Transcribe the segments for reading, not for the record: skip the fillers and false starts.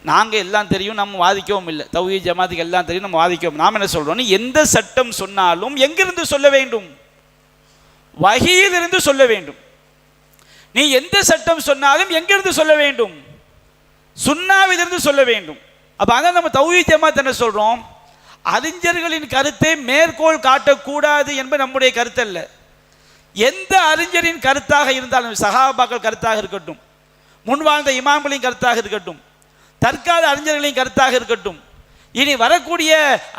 நாங்கள் எல்லாம் தெரியும் நம்ம வாதிக்கவும் இல்லை, தௌஹீத் ஜமாத்துக்கு எல்லாம் தெரியும் நம்ம வாதிக்கவும். நாம் என்ன சொல்கிறோம், எந்த சட்டம் சொன்னாலும் எங்கிருந்து சொல்ல வேண்டும்? வஹீயிலிருந்து சொல்ல வேண்டும். நீ எந்த சட்டம் சொன்னாலும் எங்கிருந்து சொல்ல வேண்டும்? சுன்னாவிலிருந்து சொல்ல வேண்டும். அப்போ அதான் நம்ம தௌஹீத் ஜமாத் என்ன சொல்கிறோம், அறிஞர்களின் கருத்தை மேற்கோள் காட்டக்கூடாது என்பது நம்முடைய கருத்து அல்ல. எந்த அறிஞரின் கருத்தாக இருந்தாலும், சஹாபாக்கள் கருத்தாக இருக்கட்டும், முன்வாழ்ந்த இமாம்களின் கருத்தாக இருக்கட்டும், தற்கால அறிஞர்களின் கருத்தாக இருக்கட்டும், இனி வரக்கூடிய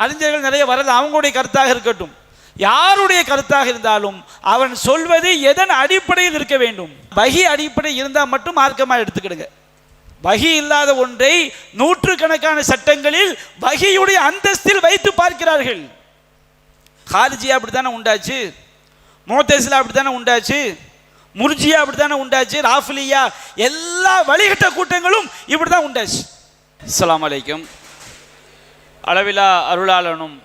அறிஞர்கள் நிறைய வரது அவங்களுடைய கருத்தாக இருக்கட்டும், யாருடைய கருத்தாக இருந்தாலும் அவன் சொல்வது எதன் அடிப்படையில் இருக்க வேண்டும்? வஹி அடிப்படை இருந்தால் மட்டும் மார்க்கமாக எடுத்துக்கிடுங்க. வஹி இல்லாத ஒன்றை நூற்றுக்கணக்கான சட்டங்களில் வஹியுடைய அந்தஸ்தில் வைத்து பார்க்கிறார்கள். காரிஜியா அப்படித்தானே உண்டாச்சு, முஅத்தஸிலா அப்படித்தானே உண்டாச்சு, முர்ஜியா அப்படித்தானே உண்டாச்சு, ராஃபிலியா, எல்லா வழிகட்ட கூட்டங்களும் இப்படிதான் உண்டாச்சு. அஸ்ஸலாமு அலைக்கும். அளவிலா அருளாளனும்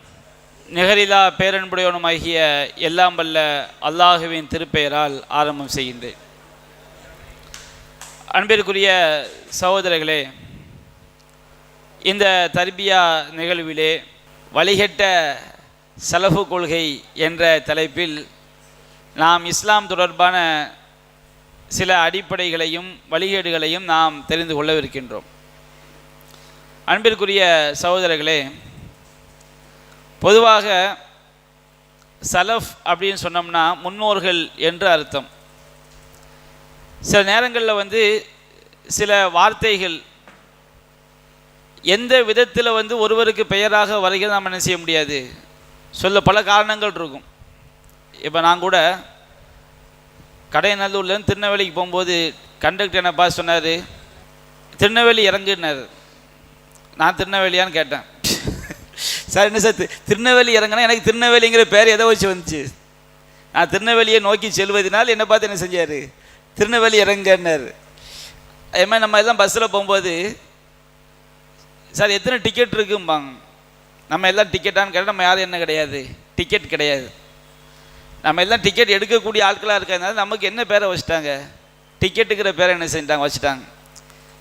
நிகரிலா பேரன்புடையவனும் ஆகிய எல்லாம் வல்ல அல்லாஹுவின் திருப்பெயரால் ஆரம்பம் செய்கின்றேன். அன்பிற்குரிய சகோதரர்களே, இந்த தர்பியா நிகழ்விலே வழிகட்ட சலஃபு கொள்கை என்ற தலைப்பில் நாம் இஸ்லாம் தொடர்பான சில அடிப்படைகளையும் வழிகேடுகளையும் நாம் தெரிந்து கொள்ளவிருக்கின்றோம். அன்பிற்குரிய சகோதரர்களே, பொதுவாக சலஃப் அப்படின்னு சொன்னோம்னா முன்னோர்கள் என்று அர்த்தம். சில நேரங்களில் சில வார்த்தைகள் எந்த விதத்தில் ஒருவருக்கு பெயராக வருகிறது நாம் என்ன செய்ய முடியாது, சொல்ல பல காரணங்கள் இருக்கும். இப்போ நான் கூட கடையநல்லூர்லேருந்து திருநெல்வேலிக்கு போகும்போது கண்டக்டர் என்ன பார்த்து சொன்னார், திருநெல்வேலி இறங்குனார். நான் திருநெல்வேலியான்னு கேட்டேன். சார் என்ன சார் திருநெல்வேலி இறங்கினா, எனக்கு திருநெல்வேலிங்கிற பேர் எதை வச்சு வந்துச்சு, நான் திருநெல்வேலியை நோக்கி செல்வதனால் என்னை பார்த்து என்ன செஞ்சார், திருநெல்வேலி இறங்கன்னார். அதுமாதிரி நம்ம எல்லாம் பஸ்ஸில் போகும்போது சார் எத்தனை டிக்கெட் இருக்கும்பாங்க. நம்ம எல்லாம் டிக்கெட்டான்னு கேட்டால் நம்ம யாரும் என்ன கிடையாது, டிக்கெட் கிடையாது. நம்ம எல்லாம் டிக்கெட் எடுக்கக்கூடிய ஆட்களாக இருக்கிறதுனால நமக்கு என்ன பேரை வச்சுட்டாங்க, டிக்கெட்டுங்கிற பேரை என்ன செஞ்சிட்டாங்க, வச்சுட்டாங்க.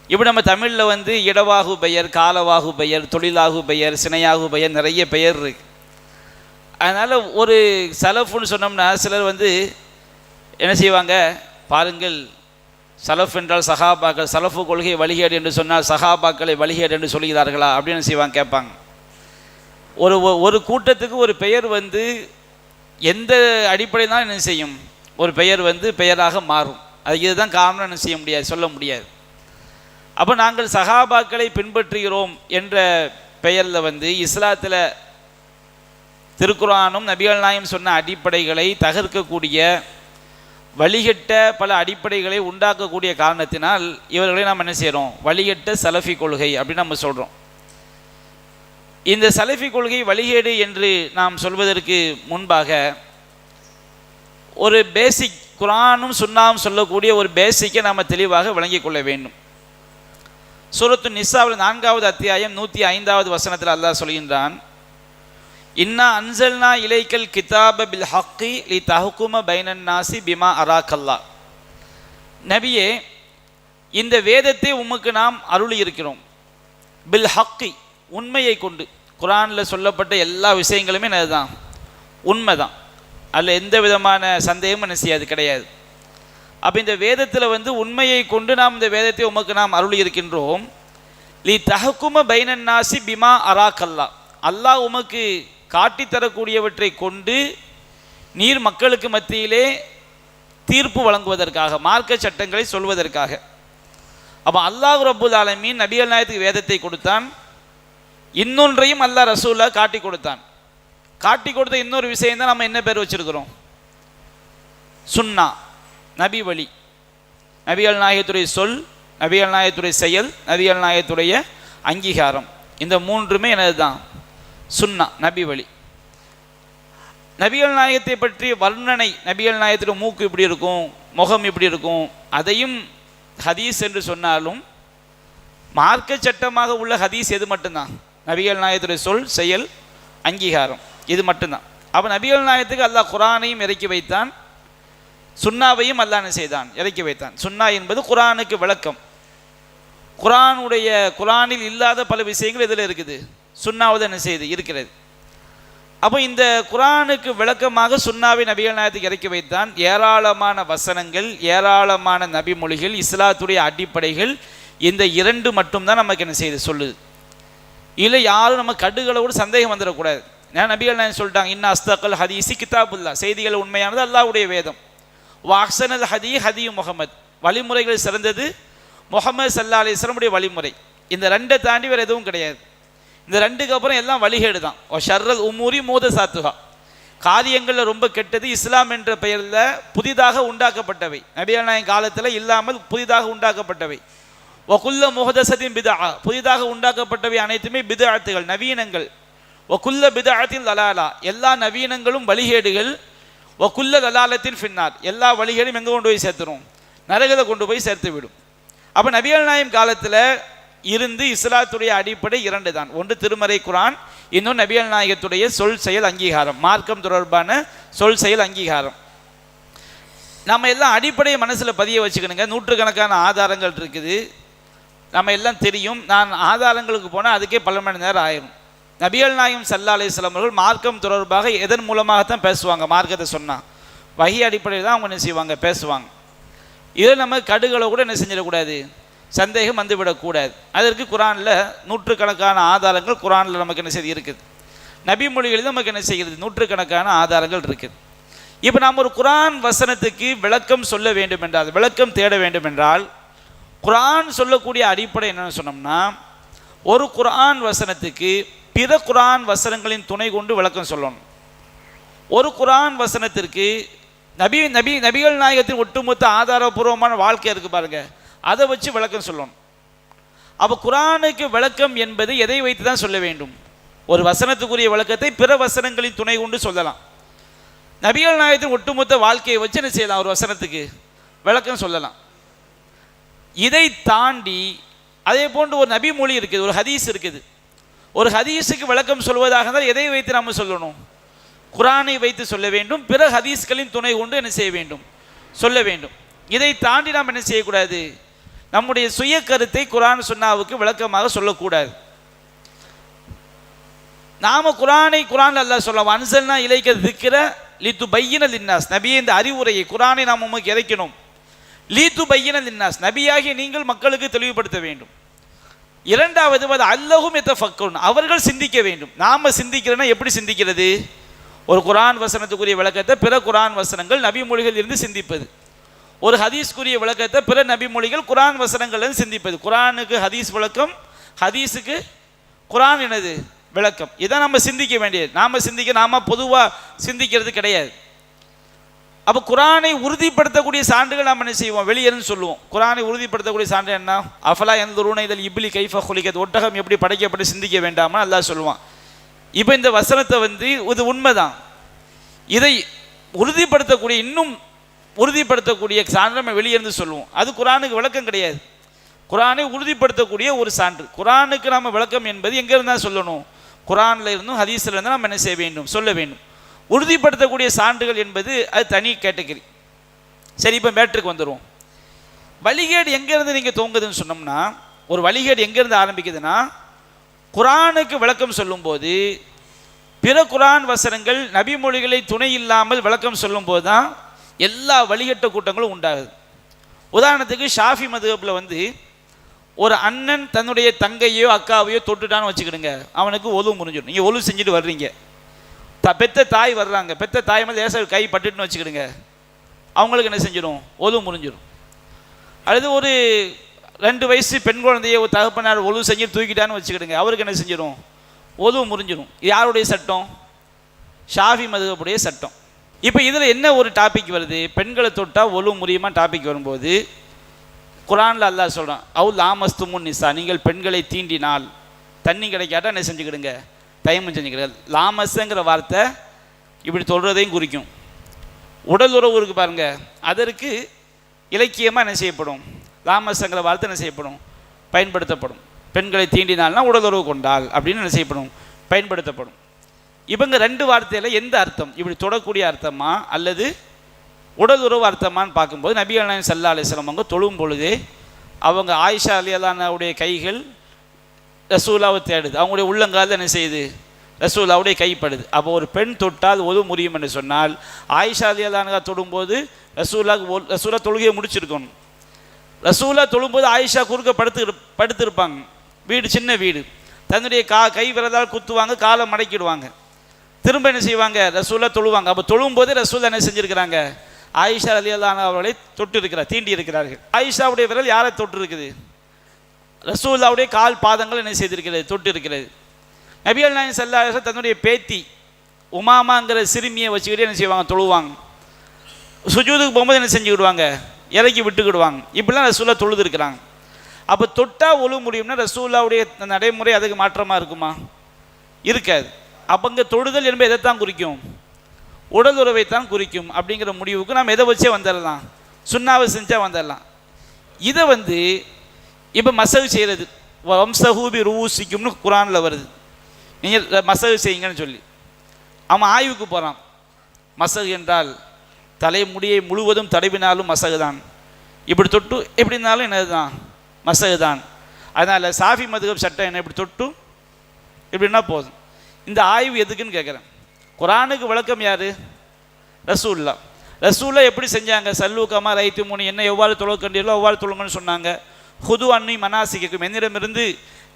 இப்படி நம்ம தமிழில் இடவாகு பெயர், காலவாகு பெயர், தொழிலாகு பெயர், சினையாகு பெயர், நிறைய பெயர் இருக்கு. அதனால் ஒரு சலஃப்னு சொன்னோம்னா சிலர் என்ன செய்வாங்க, பாருங்கள் சலஃப் என்றால் சஹாபாக்கள், சலஃபு கொள்கை வழிகேடு என்று சொன்னால் சஹாபாக்களை வழிகேடு என்று சொல்கிறார்களா அப்படின்னு செய்வாங்க, கேட்பாங்க. ஒரு கூட்டத்துக்கு ஒரு பெயர் எந்த அடிப்படையில் தான் என்ன செய்யும், ஒரு பெயர் பெயராக மாறும். அது இதுதான் காரணம் என்ன செய்ய முடியாது, சொல்ல முடியாது. அப்போ நாங்கள் சஹாபாக்களை பின்பற்றுகிறோம் என்ற பெயரில் இஸ்லாத்தில் திருக்குர்ஆனும் நபிகள் நாயகம் சொன்ன அடிப்படைகளை தகர்க்கக்கூடிய வழிகட்ட பல அடிப்படைகளை உண்டாக்கக்கூடிய காரணத்தினால் இவர்களை நாம் என்ன செய்கிறோம், வழிகட்ட சலஃபி கொள்கை அப்படின்னு நம்ம சொல்கிறோம். இந்த சலஃபி கொள்கை வழிகேடு என்று நாம் சொல்வதற்கு முன்பாக ஒரு பேசிக், குர்ஆனும் சுன்னாவும் சொல்லக்கூடிய ஒரு பேசிக்கை நாம் தெளிவாக விளங்கிக் கொள்ள வேண்டும். சூரத்து நிசாவில் 4வது அத்தியாயம் 105வது வசனத்தில் அல்லாஹ் சொல்கின்றான், இன்னா அன்சல்னா இலைக்கல் கிதாப பில் ஹக்கி லி தஹ்கும பைனன் நாசி பிமா அராக்கல்லா. நபியே, இந்த வேதத்தை உமக்கு நாம் அருளி இருக்கிறோம். பில் ஹக்கி, உண்மையை கொண்டு. குர்ஆனில் சொல்லப்பட்ட எல்லா விஷயங்களுமே அதுதான், உண்மை தான். அதில் எந்த விதமான சந்தேகமும் என்ன செய்யாது, கிடையாது. அப்போ இந்த வேதத்தில் உண்மையை கொண்டு நாம் இந்த வேதத்தை உமக்கு நாம் அருளி இருக்கின்றோம். லி தஹ்கும பைனன் நாசி பிமா அராக்கல்லா, அல்லாஹ் உமக்கு காட்டித்தரக்கூடியவற்றை கொண்டு நீர் மக்களுக்கு மத்தியிலே தீர்ப்பு வழங்குவதற்காக, மார்க்க சட்டங்களை சொல்வதற்காக. அப்போ அல்லாஹ் ரப்புல் ஆலமீன் நபிகள் நாயகத்துக்கு வேதத்தை கொடுத்தான். இன்னொன்றையும் அல்லாஹ் ரசூலா காட்டி கொடுத்தான். காட்டி கொடுத்த இன்னொரு விஷயம் தான் நம்ம என்ன பேர் வச்சிருக்கிறோம், சுன்னா, நபி வழி. நபிகள் நாயகத்துடைய சொல், நபிகள் நாயகத்துடைய செயல், நபிகள் நாயகத்துடைய அங்கீகாரம், இந்த மூன்றுமே என்னது தான், சுன்னா, நபி வழி. நபிகள் நாயகத்தை பற்றி வர்ணனை, நபிகள் நாயகத்துடைய மூக்கு இப்படி இருக்கும், முகம் இப்படி இருக்கும், அதையும் ஹதீஸ் என்று சொன்னாலும் மார்க்க சட்டமாக உள்ள ஹதீஸ் எது மட்டும்தான், நபிகள் நாயகத்துடைய சொல், செயல், அங்கீகாரம், இது மட்டும்தான். அப்போ நபிகள் நாயகத்துக்கு அல்லாஹ் குர்ஆனையும் இறக்கி வைத்தான், சுன்னாவையும் அல்லாஹ் என்ன செய்தான், இறக்கி வைத்தான். சுன்னா என்பது குர்ஆனுக்கு விளக்கம். குரானில் இல்லாத பல விஷயங்கள் இதில் இருக்குது, சுன்னாவது என்ன செய்து இருக்கிறது. அப்போ இந்த குரானுக்கு விளக்கமாக சுன்னாவை நபிகள் நாயகத்துக்கு இறக்கி வைத்தான். ஏராளமான வசனங்கள், ஏராளமான நபிமொழிகள், இஸ்லாத்துடைய அடிப்படைகள் இந்த இரண்டு மட்டும்தான் நமக்கு என்ன செய்து சொல்லுது. இல்லை யாரும் நம்ம கடுகளோடு சந்தேகம் வந்துடக்கூடாது. ஏன்னா நபிகள் நாயகம் சொல்லிட்டாங்க, இன்ன அஸ்தகல் ஹதீசி கிதாபுல்லா, செய்திகள் உண்மையானது அல்லாஹ்வுடைய வேதம். வாக்சனல் ஹதி முகமது, வழிமுறைகள் சிறந்தது முகமது ஸல்லல்லாஹு அலைஹி வஸல்லம் உடைய வழிமுறை. இந்த ரெண்டை தாண்டி வேறு எதுவும் கிடையாது. இந்த ரெண்டுக்கு அப்புறம் எல்லாம் வழிகேடு தான். ஷர்ரல் உமூரி மோதசாத்துஹா, காரியங்களில் ரொம்ப கெட்டது இஸ்லாம் என்ற பெயரில் புதிதாக உண்டாக்கப்பட்டவை, நபிகள் நாயகம் காலத்தில் இல்லாமல் புதிதாக உண்டாக்கப்பட்டவை. வகுல்ல முஹதஸத்தின் பிதா, புதிதாக உண்டாக்கப்பட்டவை அனைத்துமே பிதஅத்துகள், நவீனங்கள். வகுல்ல பிதஅத்தின் லலாலா, எல்லா நவீனங்களும் வழிகேடுகள். வகுல்ல லலாலத்தின் ஃபின்னார், எல்லா வழிகேடும் எங்கே கொண்டு போய் சேர்த்துரும்? நரகத்தை கொண்டு போய் சேர்த்து விடும். அப்போ நபிகள் நாயகம் காலத்தில் இருந்து இஸ்லாத்துடைய அடிப்படை இரண்டு தான். ஒன்று திருமறை குரான், இன்னும் நபிகள் நாயகத்துடைய சொல் செயல் அங்கீகாரம், மார்க்கம் தொடர்பான சொல் செயல் அங்கீகாரம். நம்ம எல்லாம் அடிப்படையை மனசில் பதிய வச்சுக்கணுங்க. நூற்றுக்கணக்கான ஆதாரங்கள் இருக்குது, நம்ம எல்லாம் தெரியும். நான் ஆதாரங்களுக்கு போனால் அதுக்கே பல மணி நேரம் ஆயிரும். நபிகள் நாயகம் ஸல்லல்லாஹு அலைஹி வஸல்லம் அவர்கள் மார்க்கம் தொடர்பாக எதன் மூலமாகத்தான் பேசுவாங்க? மார்க்கத்தை சொன்னால் வஹி அடிப்படையில் தான் அவங்க என்ன செய்வாங்க? பேசுவாங்க. இதை நம்ம கடுகளை கூட என்ன செஞ்சிடக்கூடாது, சந்தேகம் வந்துவிடக்கூடாது. அதற்கு குரானில் நூற்றுக்கணக்கான ஆதாரங்கள் குரானில் நமக்கு என்ன செய்து இருக்குது. நபி மொழிகளில் நமக்கு என்ன செய்கிறது? நூற்றுக்கணக்கான ஆதாரங்கள் இருக்குது. இப்போ நாம் ஒரு குரான் வசனத்துக்கு விளக்கம் சொல்ல வேண்டும் என்றால், விளக்கம் தேட வேண்டும் என்றால், குரான் சொல்லக்கூடிய அடிப்படை என்னென்னு சொன்னோம்னா, ஒரு குரான் வசனத்துக்கு பிற குரான் வசனங்களின் துணை கொண்டு விளக்கம் சொல்லணும். ஒரு குரான் வசனத்திற்கு நபிகள் நாயகத்தின் ஒட்டுமொத்த ஆதாரபூர்வமான வாழ்க்கை இருக்குது பாருங்க, அதை வச்சு விளக்கம் சொல்லணும். அப்போ குரானுக்கு விளக்கம் என்பது எதை வைத்து தான் சொல்ல வேண்டும்? ஒரு வசனத்துக்குரிய விளக்கத்தை பிற வசனங்களின் துணை கொண்டு சொல்லலாம். நபிகள் நாயகத்தின் ஒட்டுமொத்த வாழ்க்கையை வச்சு என்ன செய்யலாம்? ஒரு வசனத்துக்கு விளக்கம் சொல்லலாம். இதை தாண்டி அதே போன்று ஒரு நபி மொழி இருக்குது, ஒரு ஹதீஸ் இருக்குது. ஒரு ஹதீஸுக்கு விளக்கம் சொல்வதாக இருந்தால் எதை வைத்து நாம் சொல்லணும்? குரானை வைத்து சொல்ல வேண்டும், பிற ஹதீஸ்களின் துணை கொண்டு என்ன செய்ய வேண்டும்? சொல்ல வேண்டும். இதை தாண்டி நாம் என்ன செய்யக்கூடாது? நம்முடைய சுய கருத்தை குரான் சுன்னாவுக்கு விளக்கமாக சொல்லக்கூடாது. நாம குரானில் அல்லாஹ் சொல்லலாம், அன்சல்னா இலைக்க திக்ர லிதுபையின லின்னாஸ், நபியே இந்த அறிவுரையை குரானை நாம் உமக்கு இறைக்கணும். லிதுபையின லின்னாஸ், நபியாகிய நீங்கள் மக்களுக்கு தெளிவுபடுத்த வேண்டும். இரண்டாவது அல்லஹும் யதஃபக்கருன், அவர்கள் சிந்திக்க வேண்டும். நாம சிந்திக்கிறோன்னா எப்படி சிந்திக்கிறது? ஒரு குரான் வசனத்துக்குரிய விளக்கத்தை பிற குரான் வசனங்கள் நபி மொழிகள் இருந்து சிந்திப்பது, ஒரு ஹதீஸ்க்குரிய விளக்கத்தை பிற நபி மொழிகள் குரான் வசனங்கள் சிந்திப்பது. குரானுக்கு ஹதீஸ் விளக்கம், ஹதீஸுக்கு குரான் என்னது விளக்கம். இதான் நம்ம சிந்திக்க வேண்டியது. நாம பொதுவாக சிந்திக்கிறது கிடையாது. அப்போ குரானை உறுதிப்படுத்தக்கூடிய சான்றுகள் நாம் என்ன செய்வோம்? வெளியேன்னு சொல்லுவோம். குரானை உறுதிப்படுத்தக்கூடிய சான்று என்ன? அஃபலா யன்துரூன இதல் இப்லி கைஃப குலிகத், ஒட்டகம் எப்படி படைக்கப்பட்டு சிந்திக்க வேண்டாமா அல்லாஹ் சொல்லுவான். இப்போ இந்த வசனத்தை இது உண்மைதான். இதை உறுதிப்படுத்தக்கூடிய, இன்னும் உறுதிப்படுத்தக்கூடிய சான்று நம்ம வெளியேருந்து சொல்லுவோம். அது குரானுக்கு விளக்கம் கிடையாது. குரானை உறுதிப்படுத்தக்கூடிய ஒரு சான்று. குரானுக்கு நாம் விளக்கம் என்பது எங்கே இருந்தால் சொல்லணும்? குரானில் இருந்தும் ஹதீஸில் இருந்தால் நம்ம என்ன செய்ய வேண்டும்? சொல்ல வேண்டும். உறுதிப்படுத்தக்கூடிய சான்றுகள் என்பது அது தனி கேட்டகரி. சரி, இப்போ மேட்ருக்கு வந்துடுவோம். வழிகேடு எங்கேருந்து நீங்கள் தோங்குதுன்னு சொன்னோம்னா, ஒரு வழிகேடு எங்கேருந்து ஆரம்பிக்குதுன்னா, குரானுக்கு விளக்கம் சொல்லும்போது பிற குரான் வசனங்கள் நபி மொழிகளை துணை இல்லாமல் விளக்கம் சொல்லும்போது தான் எல்லா வழிகட்ட கூட்டங்களும் உண்டாகுது. உதாரணத்துக்கு ஷாஃபி மதுஹப்ல ஒரு அண்ணன் தன்னுடைய தங்கையோ அக்காவையோ தொட்டுட்டான்னு வச்சுக்கிடுங்க, அவனுக்கு ஒலு முறிஞ்சிடும். நீங்கள் ஒலு செஞ்சுட்டு வர்றீங்க, பெத்த தாய் வர்றாங்க, பெத்த தாய் மேலே லேசாக கை பட்டுட்டுன்னு வச்சுக்கிடுங்க, அவங்களுக்கு என்ன செஞ்சிடும்? ஒலு முறிஞ்சிடும். அல்லது ஒரு 2 வயசு பெண் குழந்தைய ஒரு தகப்பனார் ஒலு செஞ்சு தூக்கிட்டான்னு வச்சுக்கிடுங்க, அவருக்கு என்ன செஞ்சிடும்? ஒலு முறிஞ்சிடும். யாருடைய சட்டம்? ஷாஃபி மதுஹபுடைய சட்டம். இப்போ இதில் என்ன ஒரு டாபிக் வருது? பெண்களை தொட்டால் ஒலு முறியுமா டாபிக் வரும்போது குரானில் அல்லாஹ் சொல்கிறான், அவுல் லாமஸ்துமுன் நிசா, நீங்கள் பெண்களை தீண்டினால் தண்ணி கிடைக்காட்டா என்ன செஞ்சுக்கிடுங்க? தயமம் செஞ்சுக்கிடுங்க. லாமஸ்ங்கிற வார்த்தை இப்படி சொல்கிறதையும் குறிக்கும். உடல் உறவு இருக்கு பாருங்க, அதற்கு இலக்கியமாக என்ன செய்யப்படும்? லாமஸ்ங்கிற வார்த்தை என்ன செய்யப்படும்? பயன்படுத்தப்படும். பெண்களை தீண்டினால்னா உடல் உறவு கொண்டால் அப்படின்னு என்ன செய்யப்படும்? பயன்படுத்தப்படும். இவங்க 2 வார்த்தையில் எந்த அர்த்தம்? இப்படி தொடக்கூடிய அர்த்தமா அல்லது உடல் உறவு அர்த்தமானு பார்க்கும்போது நபிகள் நாயகம் ஸல்லல்லாஹு அலைஹி வஸல்லம் அவங்க தொழும் பொழுதே அவங்க ஆயிஷா ரலியல்லாஹுடைய கைகள் ரசூலாவை தேடுது, அவங்களுடைய உள்ளங்கால் என்ன செய்யுது, ரசூலாவுடைய கைப்படுது. அப்போ ஒரு பெண் தொட்டால் ஒது முடியும் என்று சொன்னால் ஆயிஷா ரலியல்லாஹு தொடும்போது ரசூலா தொழுகையை முடிச்சிருக்கணும். ரசூலா தொழும்போது ஆயிஷா குறுக்க படுத்திருப்பாங்க. வீடு சின்ன வீடு, தன்னுடைய கை விரதால் குத்துவாங்க, காலை மடக்கிடுவாங்க, திரும்ப என்ன செய்வாங்க, ரசூலா தொழுவாங்க. அப்போ தொழும்போது ரசூலா என்ன செஞ்சுருக்கிறாங்க, ஆயிஷா ரலியல்லாஹு அவர்களை தொட்டு இருக்கிறார், தீண்டி இருக்கிறார்கள். ஆயிஷாவுடைய விரல் யாரை தொட்டு இருக்குது, ரசூலாவுடைய கால் பாதங்கள் என்ன செய்திருக்கிறது, தொட்டு இருக்கிறது. நபிகள் நாயகம் ஸல்லல்லாஹு அலைஹி வஸல்லம் தன்னுடைய பேத்தி உமாமாங்கிற சிறுமியை வச்சுக்கிட்டு என்ன செய்வாங்க, தொழுவாங்க. சுஜூதுக்கு போகும்போது என்ன செஞ்சுக்கிடுவாங்க, இறக்கி விட்டுக்கிடுவாங்க. இப்படிலாம் ரசூலா தொழுது இருக்கிறாங்க. அப்போ தொட்டா ஒழு முடியும்னா ரசூலாவுடைய நடைமுறை அதுக்கு மாற்றமாக இருக்குமா, இருக்காது. அப்போ இங்கே தொழுதல் என்பது எதைத்தான் குறிக்கும், உடல் உறவைத்தான் குறிக்கும். அப்படிங்கிற முடிவுக்கு நாம் எதை வச்சே வந்துடலாம், சுன்னாவை செஞ்சால் வந்துடலாம். இதை இப்போ மசகு செய்கிறது, வம்சஹூபி ரூசிக்கும்னு குரானில் வருது, நீங்கள் மசகு செய்யுங்கன்னு சொல்லி. அவன் ஆய்வுக்கு போகிறான். மசகு என்றால் தலைமுடியை முழுவதும் தடவினாலும் மசகு தான், இப்படி தொட்டு எப்படி இருந்தாலும் என்னது தான், மசகு தான். அதனால் சாஃபி மதுஹப் சட்டம் என்ன, இப்படி தொட்டு இப்படின்னா போதும். இந்த ஆய்வு எதுக்குன்னு கேட்குறேன். குரானுக்கு விளக்கம் யார், ரசூல்லா. ரசூல்லா எப்படி செஞ்சாங்க, சல்லூக்கமா ரைத்து மூணு, என்ன எவ்வாறு தொழுக்கண்டீர்களோ அவ்வாறு தொழுங்கன்னு சொன்னாங்க. ஹுது அன்னி மனாசிக்கும், என்னிடமிருந்து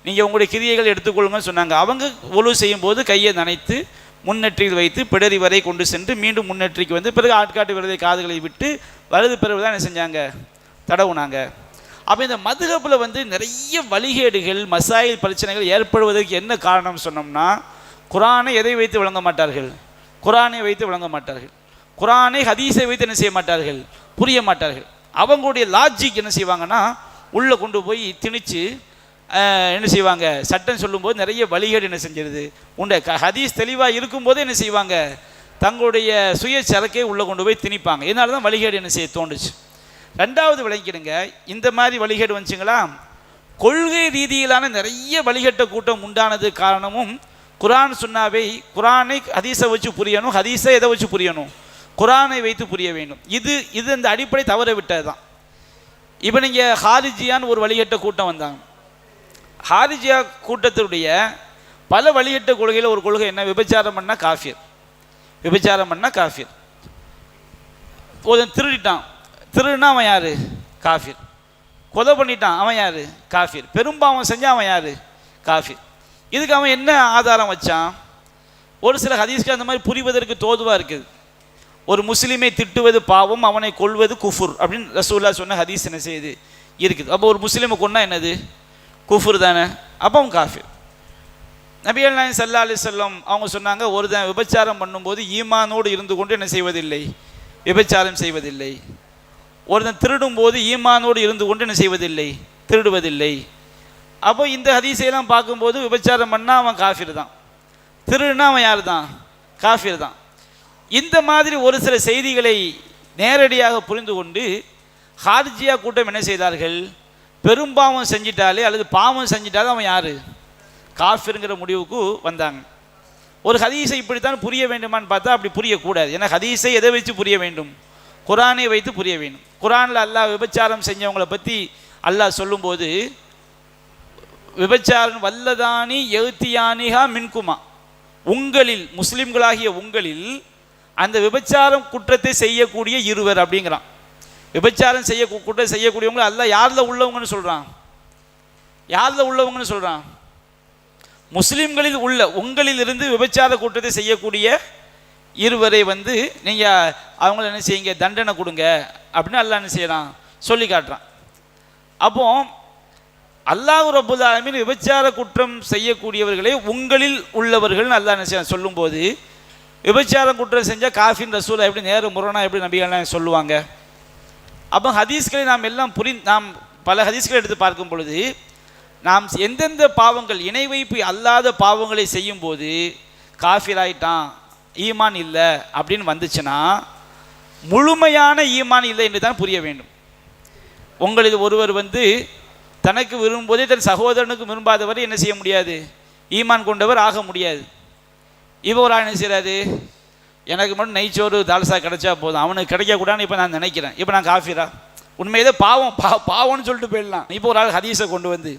நீங்கள் உங்களுடைய கிரியைகள் எடுத்துக்கொள்ளுங்கன்னு சொன்னாங்க. அவங்க ஒழு செய்யும் போது கையை நனைத்து முன்னெற்றியில் வைத்து பிடரி வரை கொண்டு சென்று மீண்டும் முன்னெற்றிக்கு பிறகு ஆட்காட்டு விரதை காதுகளை விட்டு வலது பிறகு தான் என்ன செஞ்சாங்க, தடவுனாங்க. அப்போ இந்த மதுஹபில் நிறைய வழிகேடுகள் மசாயில் பிரச்சனைகள் ஏற்படுவதற்கு என்ன காரணம் சொன்னோம்னா, குரானை எதை வைத்து விளங்க மாட்டார்கள், குரானை வைத்து விளங்க மாட்டார்கள், குரானை ஹதீஸை வைத்து என்ன செய்ய மாட்டார்கள், புரிய மாட்டார்கள். அவங்களுடைய லாஜிக் என்ன செய்வாங்கன்னா, உள்ளே கொண்டு போய் திணிச்சு என்ன செய்வாங்க, சட்டம் சொல்லும்போது நிறைய வழிகேடு என்ன செஞ்சிருது உண்டு. ஹதீஸ் தெளிவாக இருக்கும்போது என்ன செய்வாங்க, தங்களுடைய சுய சரக்கை உள்ளே கொண்டு போய் திணிப்பாங்க. இதனால தான் வழிகேடு என்ன செய்ய தோணுச்சு. ரெண்டாவது விளங்கிடுங்க, இந்த மாதிரி வழிகேடு வந்துச்சுங்களா, கொள்கை ரீதியிலான நிறைய வழிகட்ட கூட்டம் உண்டானது காரணமும் குரான் சுன்னாவை, குரானை ஹதீஸை வச்சு புரியணும், ஹதீஸை எதை வச்சு புரியணும், குரானை வைத்து புரிய வேண்டும். இது இந்த அடிப்படை தவற விட்டது தான். இப்போ நீங்கள் ஹாரிஜியான்னு ஒரு வழிகட்ட கூட்டம் வந்தாங்க. ஹாரிஜியா கூட்டத்தினுடைய பல வழிகட்ட கொள்கையில் ஒரு கொள்கை என்ன, விபச்சாரம் பண்ணால் காஃபிர், விபச்சாரம் பண்ணால் காஃபிர். ஒருத்தன் திருடிட்டான், திருடுனா அவன் யார், காஃபிர். கொலை பண்ணிட்டான் அவன் யார், காஃபிர். பெரும்பாவம் செஞ்சான் அவன் யார், காஃபிர். இதுக்கு அவன் என்ன ஆதாரம் வச்சான், ஒரு சில ஹதீஸ்க்கு அந்த மாதிரி புரிவதற்கு தோதுவாக இருக்குது. ஒரு முஸ்லீமை திட்டுவது பாவம், அவனை கொல்வது குஃபுர் அப்படின்னு ரசூலுல்லாஹ் சொன்ன ஹதீஸ் என்ன செய்யுது இருக்குது. அப்போ ஒரு முஸ்லீமை கொன்னா என்னது, குஃபுர் தானே, அப்போ அவன் காஃபிர். நபிகள் நாயகம் ஸல்லல்லாஹு அலைஹி வஸல்லம் அவங்க சொன்னாங்க, ஒருத்தன் விபச்சாரம் பண்ணும்போது ஈமானோடு இருந்து கொண்டு என்ன செய்வதில்லை, விபச்சாரம் செய்வதில்லை. ஒருத்தன் திருடும் போது ஈமானோடு இருந்து கொண்டு என்ன செய்வதில்லை, திருடுவதில்லை. அப்போ இந்த ஹதீஸையெல்லாம் பார்க்கும்போது விபச்சாரம் பண்ணால் அவன் காஃபிர் தான், திருடுனா அவன் யார் தான், காஃபிர் தான். இந்த மாதிரி ஒரு சில செய்திகளை நேரடியாக புரிந்து கொண்டு ஹாரிஜியா கூட்டம் என்ன செய்தார்கள், பெரும்பாவம் செஞ்சிட்டாலே அல்லது பாவம் செஞ்சிட்டாலே அவன் யார், காஃபிருங்கிற முடிவுக்கு வந்தாங்க. ஒரு ஹதீஸை இப்படித்தான் புரிய வேண்டுமான்னு பார்த்தா அப்படி புரியக்கூடாது. ஏன்னா ஹதீஸை எதை வச்சு புரிய வேண்டும், குரானை வைத்து புரிய வேண்டும். குரானில் அல்லாஹ் விபச்சாரம் செஞ்சவங்களை பற்றி அல்லாஹ் சொல்லும்போது, விபச்சாரம் வல்லதானி எழுத்தியானிகா மின்குமா, உங்களில் முஸ்லிம்களாகிய உங்களில் அந்த விபச்சாரம் குற்றத்தை செய்யக்கூடிய இருவர் அப்படிங்கிறான். விபச்சாரம் குற்றம் செய்யக்கூடியவங்க அல்லாஹ் யாரில் உள்ளவங்கன்னு சொல்கிறான், யாரில் உள்ளவங்கன்னு சொல்கிறான், முஸ்லிம்களில் உள்ள உங்களில் இருந்து விபச்சார குற்றத்தை செய்யக்கூடிய இருவரை நீங்கள் அவங்கள என்ன செய்யுங்க, தண்டனை கொடுங்க அப்படின்னு அல்லாஹ் என்ன செய்யறான், சொல்லி காட்டுறான். அப்போ அல்லாஹ் ரப்புல் ஆலமீன் விபச்சார குற்றம் செய்யக்கூடியவர்களை உங்களில் உள்ளவர்கள் அல்லாஹ் என்ன செய்ய சொல்லும்போது, விபச்சாரம் குற்றம் செஞ்சால் காஃபின் ரசூலா எப்படி நேரு முரணா எப்படி நபிகள் சொல்லுவாங்க. அப்போ ஹதீஸ்களை நாம் பல ஹதீஸ்களை எடுத்து பார்க்கும் பொழுது, நாம் எந்தெந்த பாவங்கள் இணை வைப்பு அல்லாத பாவங்களை செய்யும்போது காஃபிராயிட்டான், ஈமான் இல்லை அப்படின்னு வந்துச்சுன்னா முழுமையான ஈமான் இல்லை என்று தான் புரிய வேண்டும். உங்களில் ஒருவர் தனக்கு விரும்பும்போதே தன் சகோதரனுக்கு விரும்பாதவரை என்ன செய்ய முடியாது, ஈமான் கொண்டவர் ஆக முடியாது. இவர் என்ன செய்கிறாரு, எனக்கு மட்டும் நெய்ச்சோறு தால்சா கிடைச்சா போதும், அவனுக்கு கிடைக்கக்கூடாதுன்னு இப்போ நான் நினைக்கிறேன், இப்போ நான் காஃபிரா உண்மையிலே பாவம்னு சொல்லிட்டு போயிடலாம். இப்போ ஒரு ஆள் ஹதீஸை கொண்டு வந்து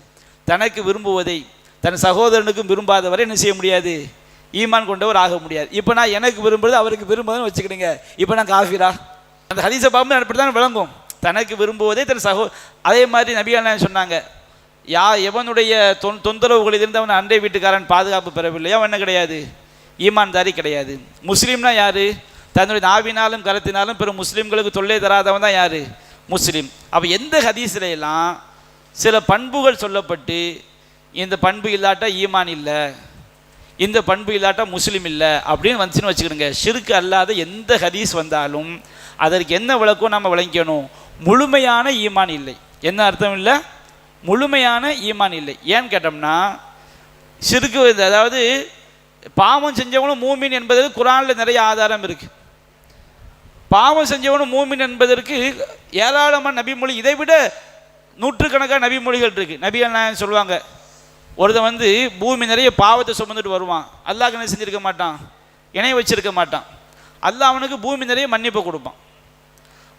தனக்கு விரும்புவதை தன் சகோதரனுக்கும் விரும்பாதவரை என்ன செய்ய முடியாது, ஈமான் கொண்டவர் ஆக முடியாது. இப்போ நான் எனக்கு விரும்புறது அவருக்கு விரும்புதுன்னு வச்சுக்கிடுங்க, இப்போ நான் காஃபிரா? அந்த ஹதீஸை பார்க்கும்போது அப்படி தான் விளங்கும். தனக்கு விரும்புவதே தன் அதே மாதிரி நபிகள் சொன்னாங்க, எவனுடைய தொந்தரவுகளிலிருந்து அவன் அண்டை வீட்டுக்காரன் பாதுகாப்பு பெறவில்லையோ அவன் என்ன கிடையாது, ஈமான்தாரி கிடையாது. முஸ்லீம்னா யாரு? தன்னுடைய நாவினாலும் கருத்தினாலும் பிற முஸ்லீம்களுக்கு தொல்லை தராதவன் தான் யாரு, முஸ்லீம். அப்போ எந்த ஹதீஸ்ல எல்லாம் சில பண்புகள் சொல்லப்பட்டு இந்த பண்பு இல்லாட்டா ஈமான் இல்லை, இந்த பண்பு இல்லாட்டா முஸ்லீம் இல்லை அப்படின்னு வந்துச்சுன்னு வச்சுக்கிடுங்க, ஷிர்க் அல்லாத எந்த ஹதீஸ் வந்தாலும் அதற்கு என்ன விளக்கம் நம்ம விளங்கிக்கணும், முழுமையான ஈமான் இல்லை. என்ன அர்த்தம் இல்லை, முழுமையான ஈமான் இல்லை. ஏன்னு கேட்டோம்னா ஷிர்க், அதாவது பாவம் செஞ்சவனும் மூமின் என்பதற்கு குர்ஆனில் நிறைய ஆதாரம் இருக்கு. பாவம் செஞ்சவனும் மூமின் என்பதற்கு ஏராளமான நபிமொழி, இதை விட நூற்றுக்கணக்கான நபிமொழிகள் இருக்கு. நபிகள் நாயகம் சொல்லுவாங்க, ஒருத்தன் வந்து பூமி நிறைய பாவத்தை சுமந்துட்டு வருவான், அல்லாஹ் என்ன செஞ்சிருக்க மாட்டான், இணை வச்சிருக்க மாட்டான், அல்லாஹ் அவனுக்கு பூமி நிறைய மன்னிப்பு கொடுப்பான்.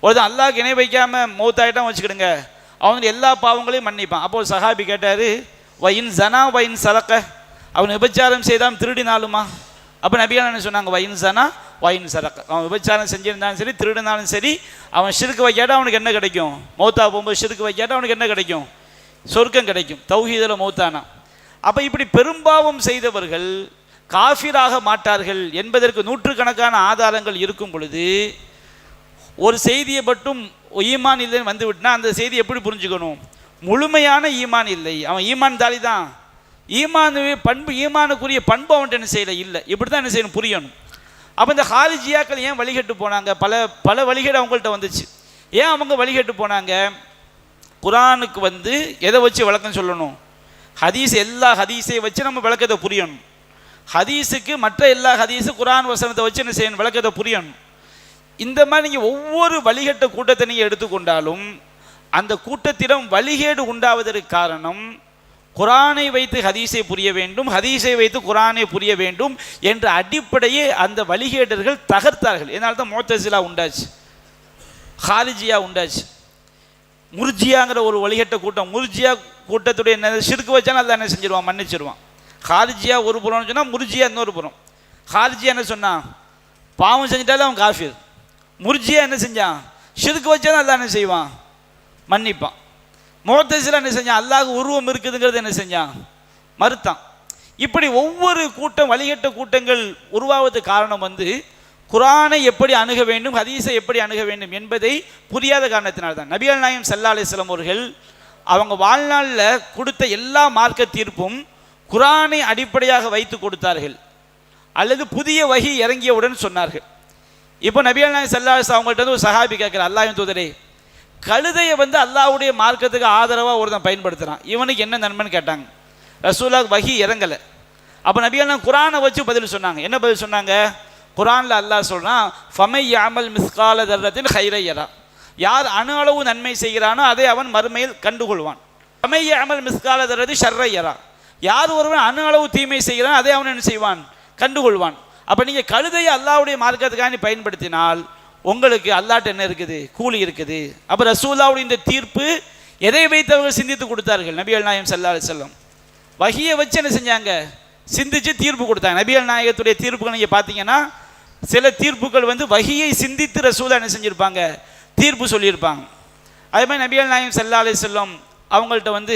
ஒருத்தன் அல்லாஹ்க்கு இணை வைக்காமல் மௌத்தாயிட்டான் வச்சுக்கிடுங்க, அவனுக்கு எல்லா பாவங்களையும் மன்னிப்பான். அப்போ ஒரு சஹாபி கேட்டார், வயின் ஜனா வயின் சலக்க, அவன் விபச்சாரம் செய்தான் திருடினாலுமா? அப்போ நபிகள் என்ன சொன்னாங்க, வயின் ஜனா வயின் சலக்க, அவன் விபச்சாரம் செஞ்சிருந்தாலும் சரி திருடினாலும் சரி அவன் ஷிர்க் வைக்காட்டா அவனுக்கு என்ன கிடைக்கும், மௌத்தா போகும்போது ஷிர்க் வைக்காட்டா அவனுக்கு என்ன கிடைக்கும், சொர்க்கம் கிடைக்கும், தௌஹீதில் மௌத்தானா. அப்போ இப்படி பெரும்பாவம் செய்தவர்கள் காஃபிராக மாட்டார்கள் என்பதற்கு நூற்றுக்கணக்கான ஆதாரங்கள் இருக்கும் பொழுது ஒரு செய்தியை மட்டும் ஈமான் இல்லைன்னு வந்து விட்டுனா அந்த செய்தி எப்படி புரிஞ்சுக்கணும், முழுமையான ஈமான் இல்லை, அவன் ஈமான் தாலி தான், ஈமான் பண்பு ஈமானுக்குரிய பண்பு அவன்கிட்ட என்ன செய்யலை இல்லை, இப்படி தான் என்ன செய்யணும் புரியணும். அப்போ இந்த ஹாரிஜியாக்கள் ஏன் வழிகட்டு போனாங்க, பல வழிகேடு அவங்கள்ட்ட வந்துச்சு. ஏன் அவங்க வழிகட்டு போனாங்க, குர்ஆனுக்கு வந்து எதை வச்சு விளக்கம் சொல்லணும், ஹதீஸ், எல்லா ஹதீஸை வச்சு நம்ம விளக்கத்தை புரியணும். ஹதீஸுக்கு மற்ற எல்லா ஹதீஸு குர்ஆன் வசனத்தை வச்சு என்ன செய்யணும், விளக்கத்தை புரியணும். இந்த மாதிரி நீங்கள் ஒவ்வொரு வழிகட்ட கூட்டத்தை நீங்கள் எடுத்துக்கொண்டாலும் அந்த கூட்டத்திடம் வழிகேடு உண்டாவதற்கு காரணம் குர்ஆனை வைத்து ஹதீஸை புரிய வேண்டும், ஹதீஸை வைத்து குர்ஆனை புரிய வேண்டும் என்ற அடிப்படையே அந்த வழிகேடர்கள் தகர்த்தார்கள். இதனால தான் முஅ்தஸிலா உண்டாச்சு, ஹாரிஜியா உண்டாச்சு, முர்ஜியாங்கிற ஒரு வழிகட்ட கூட்டம். முர்ஜியா கூட்டத்துடைய என்ன ஷிர்க் வச்சாலும் அதை என்ன செஞ்சிருவான், மன்னிச்சிருவான். ஹாரிஜியா ஒரு புறம்னு சொன்னால் முர்ஜியா இன்னொரு புறம். ஹாரிஜியா என்ன சொன்னான், பாவம் செஞ்சிட்டாலும் அவன் காஃபிர். முர்ஜியா என்ன செஞ்சான், ஷிர்க் வச்சாலும் அல்லா என்ன செய்வான், மன்னிப்பான். முஅ்தஸிலா என்ன செஞ்சான், அல்லாஹ் உருவம் இருக்குதுங்கிறது என்ன செஞ்சான், மறுத்தான். இப்படி ஒவ்வொரு கூட்டம் வழிகட்ட கூட்டங்கள் உருவாவதுக்கு காரணம் வந்து குர்ஆனை எப்படி அணுக வேண்டும், ஹதீஸை எப்படி அணுக வேண்டும் என்பதை புரியாத காரணத்தினால்தான். நபிகள் நாயகம் ஸல்லல்லாஹு அலைஹி வஸல்லம் அவர்கள் அவங்க வாழ்நாளில் கொடுத்த எல்லா மார்க்க தீர்ப்பும் குர்ஆனை அடிப்படையாக வைத்து கொடுத்தார்கள் அல்லது புதிய வஹி இறங்கியவுடன் சொன்னார்கள். இப்போ நபிகள் நாயகம் ஸல்லல்லாஹு அலைஹி வஸல்லம் அவங்கள்ட்ட வந்து ஒரு சஹாபி கேட்குறார், அல்லாஹ்வின் தூதரே, கழுதையை வந்து அல்லாஹ்வுடைய மார்க்கத்துக்கு ஆதரவாக ஒருத்தன் பயன்படுத்துகிறான், இவனுக்கு என்ன நன்மைன்னு கேட்டாங்க. ரசூலுல்லாஹ் வஹி இறங்கலை. அப்போ நபிகள் நாயகம் குர்ஆனை வச்சு பதில் சொன்னாங்க. என்ன பதில் சொன்னாங்க, குர்ஆனில் அல்லாஹ் சொல்கிறான், ஃபமை யாமல் மிஸ்கால தர்ரத்தின் ஹைரை யரா, யார் அணு அளவு நன்மை செய்கிறானோ அதை அவன் மறுமையில் கண்டுகொள்வான். ஃபமை யாமல் மிஸ்கால தர்ரதி ஷர்ரை யரா, யார் ஒருவன் அணு அளவு தீமை செய்கிறான் அதை அவன் என்ன செய்வான், கண்டுகொள்வான். அப்போ நீங்கள் கழுதையை அல்லாஹ்வுடைய மார்க்கத்துக்காக பயன்படுத்தினால் உங்களுக்கு அல்லாஹ்ட்ட என்ன இருக்குது, கூலி இருக்குது. அப்போ ரசூலுல்லாஹ்வுடைய இந்த தீர்ப்பு எதை வைத்து அவர்கள் சிந்தித்து கொடுத்தார்கள், நபிகள் நாயகம் ஸல்லல்லாஹு அலைஹி வஸல்லம் வஹியை வச்சு என்ன செஞ்சாங்க, சிந்திச்சு தீர்ப்பு கொடுத்தாங்க. நபிகள் நாயகத்துடைய தீர்ப்புகள் நீங்கள் பார்த்தீங்கன்னா சில தீர்ப்புகள் வந்து வஹியை சிந்தித்து ரசூலுல்லாஹ் என்ன செஞ்சுருப்பாங்க, தீர்ப்பு சொல்லியிருப்பாங்க. அதே மாதிரி நபிகள் நாயகம் ஸல்லல்லாஹு அலைஹி வஸல்லம் அவங்கள்ட்ட வந்து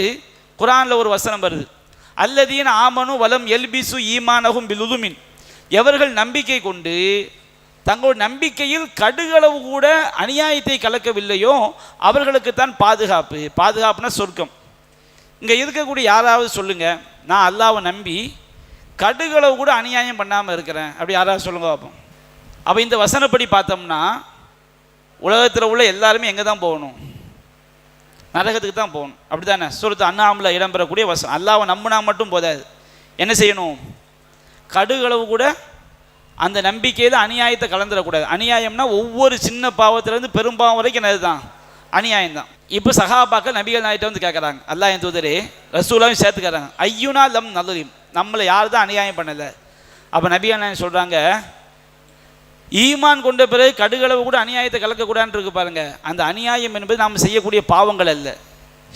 குர்ஆனில் ஒரு வசனம் வருது, அல்லதீன ஆமனு வலம் எல்பிசு ஈமானஹும் பிலுதுமின், எவர்கள் நம்பிக்கை கொண்டு தங்களோட நம்பிக்கையில் கடுகளவு கூட அநியாயத்தை கலக்கவில்லையோ அவர்களுக்கு தான் பாதுகாப்பு. பாதுகாப்புனா சொர்க்கம். இங்கே இருக்கக்கூடிய யாராவது சொல்லுங்க, நான் அல்லாஹ்வை நம்பி கடுகளவு கூட அநியாயம் பண்ணாமல் இருக்கிறேன், அப்படி யாராவது சொல்லுங்க பார்ப்போம். அப்போ இந்த வசனப்படி பார்த்தோம்னா உலகத்தில் உள்ள எல்லாருமே எங்கே தான் போகணும், நரகத்துக்கு தான் போகணும், அப்படி தானே? சூரத்து அன்ஆம்ல இடம்பெறக்கூடிய வசனம். அல்லாஹ்வை நம்பினா மட்டும் போதாது, என்ன செய்யணும், கடுகளவு கூட அந்த நம்பிக்கையில் அநியாயத்தை கலந்துடக்கூடாது. அநியாயம்னா ஒவ்வொரு சின்ன பாவத்திலேருந்து பெரும்பாவம் வரைக்கும் என்னது தான், அநியாயம் தான். இப்போ சஹாபாக்கள் நபிகள் நாயகிட்ட வந்து கேட்குறாங்க, அல்லாஹ்வின் தூதரே, ரசூலுல்லாஹையும் சேர்த்துக்கிறாங்க, ஐயுனா லம் நதுலிம், நம்மளை யார் தான் அநியாயம் பண்ணலை. அப்போ நபிகள் நாயகம் சொல்கிறாங்க, ஈமான் கொண்ட பிறகு கடுகளவு கூட அநியாயத்தை கலக்கக்கூடாதுன்னு இருக்கு பாருங்க. அந்த அநியாயம் என்பது நாம் செய்யக்கூடிய பாவங்கள் அல்ல,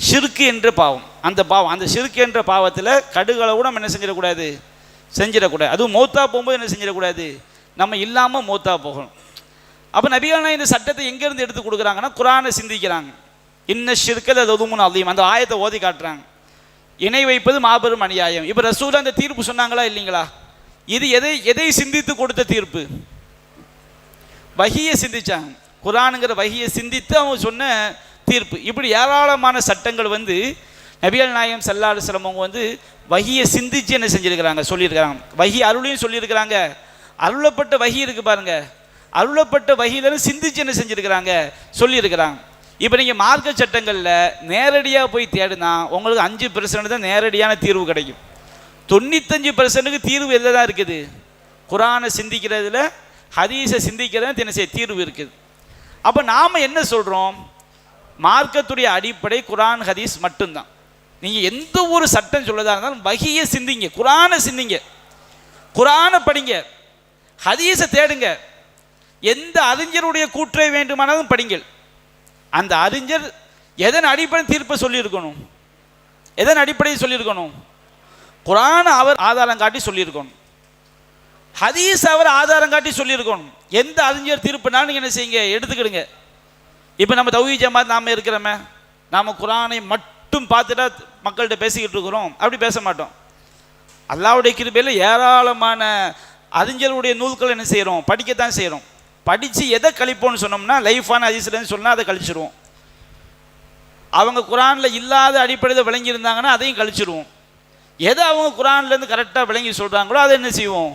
ஷிர்க் என்ற பாவம். அந்த பாவம், அந்த ஷிர்க் என்ற பாவத்தில் கடுகளவு கூட நம்ம என்ன செஞ்சிடக்கூடாது, செஞ்சிடக்கூடாது. அதுவும் மௌத்தா போகும்போது என்ன செஞ்சிடக்கூடாது, நம்ம இல்லாமல் மௌத்தா போகணும். அப்போ நபிகள் இந்த சட்டத்தை எங்கேருந்து எடுத்து கொடுக்குறாங்கன்னா குர்ஆனை சிந்திக்கிறாங்க. இன்ன ஷிர்கல் அதுமுன் அலீம், அந்த ஆயத்தை ஓதி காட்டுறாங்க. இணை வைப்பது மாபெரும் அநியாயம். இப்போ ரசூல் அந்த தீர்ப்பு சொன்னாங்களா இல்லைங்களா? இது எதை சிந்தித்து கொடுத்த தீர்ப்பு? வஹியை சிந்திச்சாங்க. குர்ஆனுங்கிற வஹியை சிந்தித்து அவங்க சொன்ன தீர்ப்பு. இப்படி ஏராளமான சட்டங்கள் நபிகள் நாயகம் ஸல்லல்லாஹு அலைஹி வஸல்லம் அவங்க வஹியை சிந்திச்சு என்ன செஞ்சிருக்கிறாங்க, சொல்லியிருக்கிறாங்க. வஹி அருளையும் சொல்லியிருக்கிறாங்க. அருளப்பட்ட வஹி இருக்கு பாருங்க, அருளப்பட்ட வஹியிலும் சிந்திச்சு என்ன செஞ்சிருக்கிறாங்க, சொல்லியிருக்கிறாங்க. இப்போ நீங்கள் மார்க்க சட்டங்களில் நேரடியாக போய் தேடினா உங்களுக்கு 5% தான் நேரடியான தீர்வு கிடைக்கும். 95% தீர்வு எதில் தான் இருக்குது? குர்ஆனை சிந்திக்கிறதுல, ஹதீஸை சிந்திக்கிறதுல தீர்வு இருக்குது. அப்போ நாம் என்ன சொல்கிறோம்? மார்க்கத்துடைய அடிப்படை குர்ஆன் ஹதீஸ் மட்டும்தான். நீங்கள் எந்த ஒரு சட்டம் சொல்லதாக இருந்தாலும் வஹியை சிந்திங்க, குர்ஆனை சிந்திங்க, குர்ஆனை படிங்க, ஹதீஸை தேடுங்க. எந்த அறிஞருடைய கூற்றை வேண்டுமானாலும் படிங்கள். அந்த அறிஞர் எதன் அடிப்படையில் தீர்ப்பை சொல்லியிருக்கணும், எதன் அடிப்படையில் சொல்லியிருக்கணும்? குர்ஆனை அவர் ஆதாரம் காட்டி சொல்லியிருக்கணும், ஹதீஸ் அவர் ஆதாரம் காட்டி சொல்லியிருக்கணும். எந்த அறிஞர் தீர்ப்புனாலும் நீங்கள் என்ன செய்யுங்க, எடுத்துக்கிடுங்க. இப்போ நம்ம தௌஹீத் ஜமாத் நாம் இருக்கிறோமே, நாம் குர்ஆனை மட்டும் பார்த்துட்டா மக்கள்கிட்ட பேசிக்கிட்டு இருக்கிறோம், அப்படி பேச மாட்டோம். அல்லாஹ்வுடைய கிருபையில் ஏராளமான அறிஞருடைய நூல்கள் என்ன செய்கிறோம், படிக்கத்தான் செய்கிறோம். படித்து எதை கழிப்போம்னு சொன்னோம்னா லைஃபான ஹதீஸ்லன்னு சொன்னால் அதை கழிச்சிருவோம். அவங்க குர்ஆனில் இல்லாத அடிப்படையில் விளங்கியிருந்தாங்கன்னா அதையும் கழிச்சிருவோம். எதை அவங்க குர்ஆன்லேருந்து கரெக்டாக விளங்கி சொல்கிறாங்களோ அதை என்ன செய்வோம்,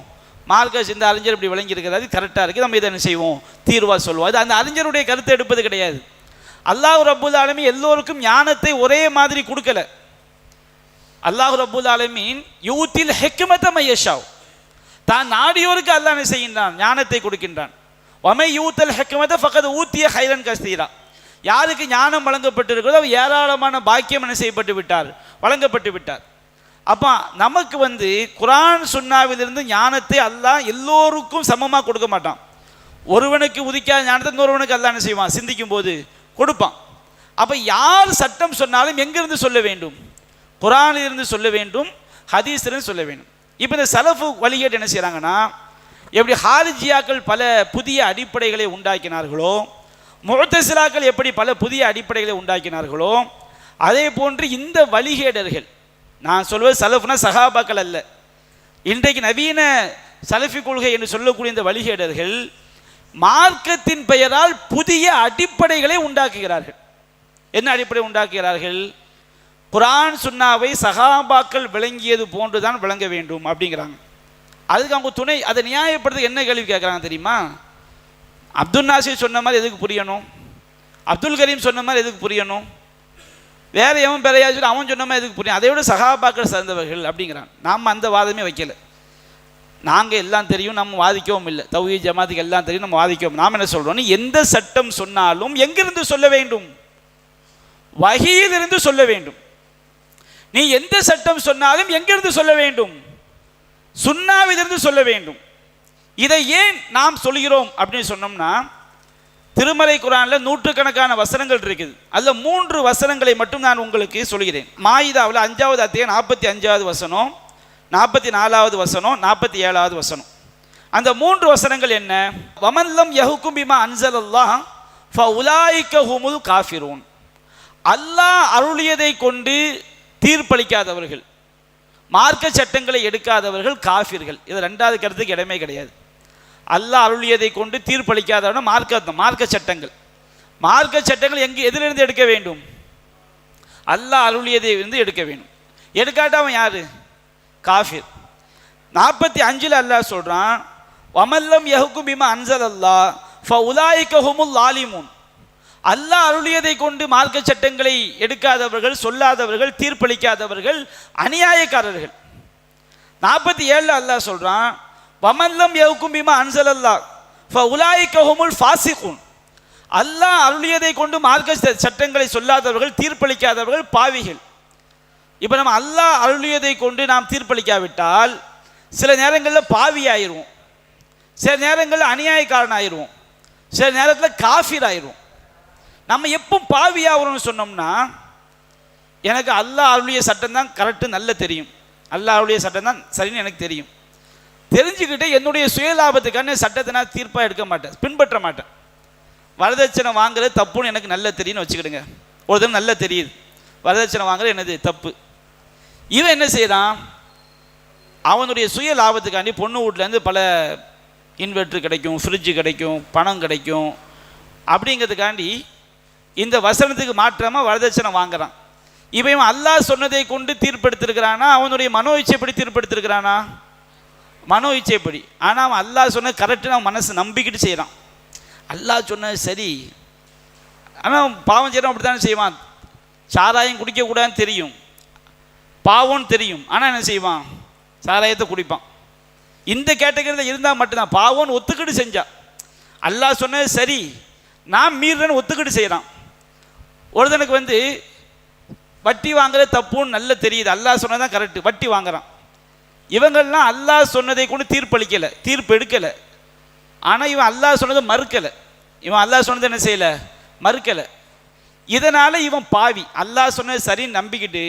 மார்க்க இந்த அறிஞர் இப்படி விளங்கி இருக்கிறது கரெக்டாக இருக்குது, நம்ம இதை என்ன செய்வோம், தீர்வாக சொல்லுவோம். அது அந்த அறிஞருடைய கருத்தை எடுப்பது கிடையாது. அல்லாஹ் ரப்புல் ஆலமீன் எல்லோருக்கும் ஞானத்தை ஒரே மாதிரி கொடுக்கல. அல்லாஹ் ரப்புல் ஆலமீன் யூத்தில் ஹிக்மத மையஷாவ், தான் நாடியோருக்கு அல்லாஹ் என்ன செய்கின்றான், ஞானத்தை கொடுக்கின்றான். வமை யூத்தல் ஹிக்மத ஃபகத் ஊத்திய ஹைரன் கஸ்தீரா, யாருக்கு ஞானம் வழங்கப்பட்டிருக்கிறதோ அவர் ஏராளமான பாக்கியம் என்ன செய்யப்பட்டு விட்டார், வழங்கப்பட்டு விட்டார். அப்போ நமக்கு குர்ஆன் சுன்னாவிலிருந்து ஞானத்தை அல்லாஹ் எல்லோருக்கும் சமமாக கொடுக்க மாட்டான். ஒருவனுக்கு உதிக்காத ஞானத்தை இன்னொருவனுக்கு அல்லாஹ் என்ன செய்வான், சிந்திக்கும் போது கொடுப்பான். அப்போ யார் சட்டம் சொன்னாலும் எங்கிருந்து சொல்ல வேண்டும், குர்ஆனிலிருந்து சொல்ல வேண்டும், ஹதீஸிலிருந்து சொல்ல வேண்டும். இப்போ இந்த சலஃபு வழிகேடு என்ன செய்கிறாங்கன்னா, எப்படி ஹாரிஜியாக்கள் பல புதிய அடிப்படைகளை உண்டாக்கினார்களோ, முஅ்தஸிலாக்கள் எப்படி பல புதிய அடிப்படைகளை உண்டாக்கினார்களோ, அதே போன்று இந்த வழிகேடர்கள், நான் சொல்வது சலஃப்னா சஹாபாக்கள் அல்ல, இன்றைக்கு நவீன சலஃபி கொள்கை என்று சொல்லக்கூடிய இந்த வழிகேடர்கள் மார்க்கத்தின் பெயரால் புதிய அடிப்படைகளை உண்டாக்குகிறார்கள். என்ன அடிப்படை உண்டாக்குகிறார்கள்? குர்ஆன் சுன்னாவை சஹாபாக்கள் விளங்கியது போன்றுதான் விளங்க வேண்டும் அப்படிங்கிறாங்க. அதுக்கு அவங்க துணை அதை நியாயப்படுத்த என்ன கேள்வி கேட்குறாங்க தெரியுமா? அப்துல் நாசிர் சொன்ன மாதிரி எதுக்கு புரியணும், அப்துல் கரீம் சொன்ன மாதிரி எதுக்கு புரியணும், வேற எவன் பெறையாச்சு அவன் சொன்ன மாதிரி எதுக்கு புரியும், அதை விட சஹாபாக்கள் சார்ந்தவர்கள் அப்படிங்கிறான். நாம் அந்த வாதமே வைக்கல. நாங்கள் எல்லாம் தெரியும் நம்ம வாதிக்கவும் இல்லை, தௌஹீத் ஜமாத்துக்கு எல்லாம் தெரியும் நம்ம வாதிக்கவும். நாம் என்ன சொல்கிறோம், எந்த சட்டம் சொன்னாலும் எங்கிருந்து சொல்ல வேண்டும், வஹீயிலிருந்து சொல்ல வேண்டும். நீ எந்த சட்டம் சொன்னாலும் எங்கிருந்து சொல்ல வேண்டும், சுன்னாவிலிருந்து சொல்ல வேண்டும். இதை ஏன் நாம் சொல்கிறோம் அப்படின்னு சொன்னோம்னா, திருமறை குர்ஆனில் நூற்றுக்கணக்கான வசனங்கள் இருக்குது. அதில் 3 வசனங்களை மட்டும் நான் உங்களுக்கு சொல்கிறேன். மாயிதாவில் 5வது அத்தியாயம் 45வது வசனம், 44வது வசனம், 47வது வசனம். அந்த 3 வசனங்கள் என்ன? வமல்லம் யஹ்கும் பிமா அன்ஸலல்லாஹ் ஃபஉலாயிக ஹுமுல் காஃபிரூன், அல்லாஹ் அருளியதை கொண்டு தீர்ப்பளிக்காதவர்கள், மார்க்க சட்டங்களை எடுக்காதவர்கள் காஃபிர்கள். இது 2வது கருத்துக்கு இடமே கிடையாது. அல்லாஹ் அருளியதை கொண்டு தீர்ப்பளிக்காதவன மார்க்க சட்டங்கள், மார்க்க சட்டங்கள் எதிலிருந்து எடுக்க வேண்டும், அல்லாஹ் அருளியதை இருந்து எடுக்க வேண்டும். எடுக்காட்ட அவன் யாரு, காஃபிர். 45ல் அல்லாஹ் சொல்றான், வமல்லம் யஹ்கும் பிமா அன்ஸலல்லாஹ் ஃபஉலாயிக ஹுமுல் ஸாலிமூன், அல்லாஹ் அருளியதை கொண்டு மார்க்க சட்டங்களை எடுக்காதவர்கள், சொல்லாதவர்கள், தீர்ப்பளிக்காதவர்கள் அநியாயக்காரர்கள். 47ல் அல்லாஹ் சொல்றான், வமல்லம் யஹ்கும் பிமா அன்ஸலல்லாஹ் ஃபஉலாயிக ஹுமுல் ஃபாசிகூன், அல்லாஹ் அருளியதை கொண்டு மார்க்க சட்டங்களை சொல்லாதவர்கள், தீர்ப்பளிக்காதவர்கள் பாவிகள். இப்போ நம்ம அல்லாஹ் அருளியதை கொண்டு நாம் தீர்ப்பளிக்காவிட்டால் சில நேரங்களில் பாவி ஆயிடுவோம், சில நேரங்களில் அநியாயக்காரன் ஆயிடுவோம், சில நேரத்தில் காஃபிர் ஆயிடுவோம். நம்ம எப்போ பாவி ஆகிறோம்னு சொன்னோம்னா, எனக்கு அல்லாஹ் அவருடைய சட்டம் தான் கரெக்டு நல்ல தெரியும், அல்லாஹ் அவருடைய சட்டம் தான் சரின்னு எனக்கு தெரியும். தெரிஞ்சுக்கிட்டு என்னுடைய சுயலாபத்துக்கான சட்டத்தை நான் தீர்ப்பாக எடுக்க மாட்டேன், பின்பற்ற மாட்டேன். வரதட்சணை வாங்குறது தப்புன்னு எனக்கு நல்ல தெரியும்னு வச்சுக்கிடுங்க. ஒரு தினம் நல்ல தெரியுது வரதட்சணை வாங்குறது என்னது தப்பு. இவன் என்ன செய்யறான், அவனுடைய சுய லாபத்துக்காண்டி பொண்ணு வீட்டிலேருந்து பல இன்வெர்ட்ரு கிடைக்கும், ஃப்ரிட்ஜு கிடைக்கும், பணம் கிடைக்கும் அப்படிங்கிறதுக்காண்டி இந்த வசனத்துக்கு மாற்றமாக வரதட்சணை வாங்குறான். இவன் அல்லாஹ் சொன்னதை கொண்டு தீர்ப்பெடுத்திருக்கிறானா, அவனுடைய மனோ இச்சைப்படி தீர்ப்பெடுத்திருக்கிறானா? மனோ இச்சைப்படி. ஆனால் அவன் அல்லாஹ் சொன்ன கரெக்டுன்னு அவன் மனசு நம்பிக்கிட்டு செய்கிறான். அல்லாஹ் சொன்னது சரி, ஆனால் பாவம் செய்கிறான், அப்படி தானே செய்வான். சாராயம் குடிக்கக்கூடாதுன்னு தெரியும், பாவம்னு தெரியும், ஆனால் என்ன செய்வான், சாராயத்தை குடிப்பான். இந்த கேட்டகரியில் இருந்தால் மட்டும்தான் பாவம்னு ஒத்துக்கிட்டு செஞ்சான். அல்லாஹ் சொன்னது சரி, நான் மீறன்னு ஒத்துக்கிட்டு செய்கிறான். ஒருத்தனுக்கு வட்டி வாங்குறது தப்புன்னு நல்ல தெரியுது, அல்லாஹ் சொன்னதான் கரெக்டு, வட்டி வாங்குறான். இவங்கள்லாம் அல்லாஹ் சொன்னதை கொண்டு தீர்ப்பளிக்கலை, தீர்ப்பு எடுக்கலை. ஆனால் இவன் அல்லாஹ் சொன்னதை மறுக்கலை, இவன் அல்லாஹ் சொன்னதை என்ன செய்யலை, மறுக்கலை. இதனால் இவன் பாவி. அல்லாஹ் சொன்னது சரின்னு நம்பிக்கிட்டு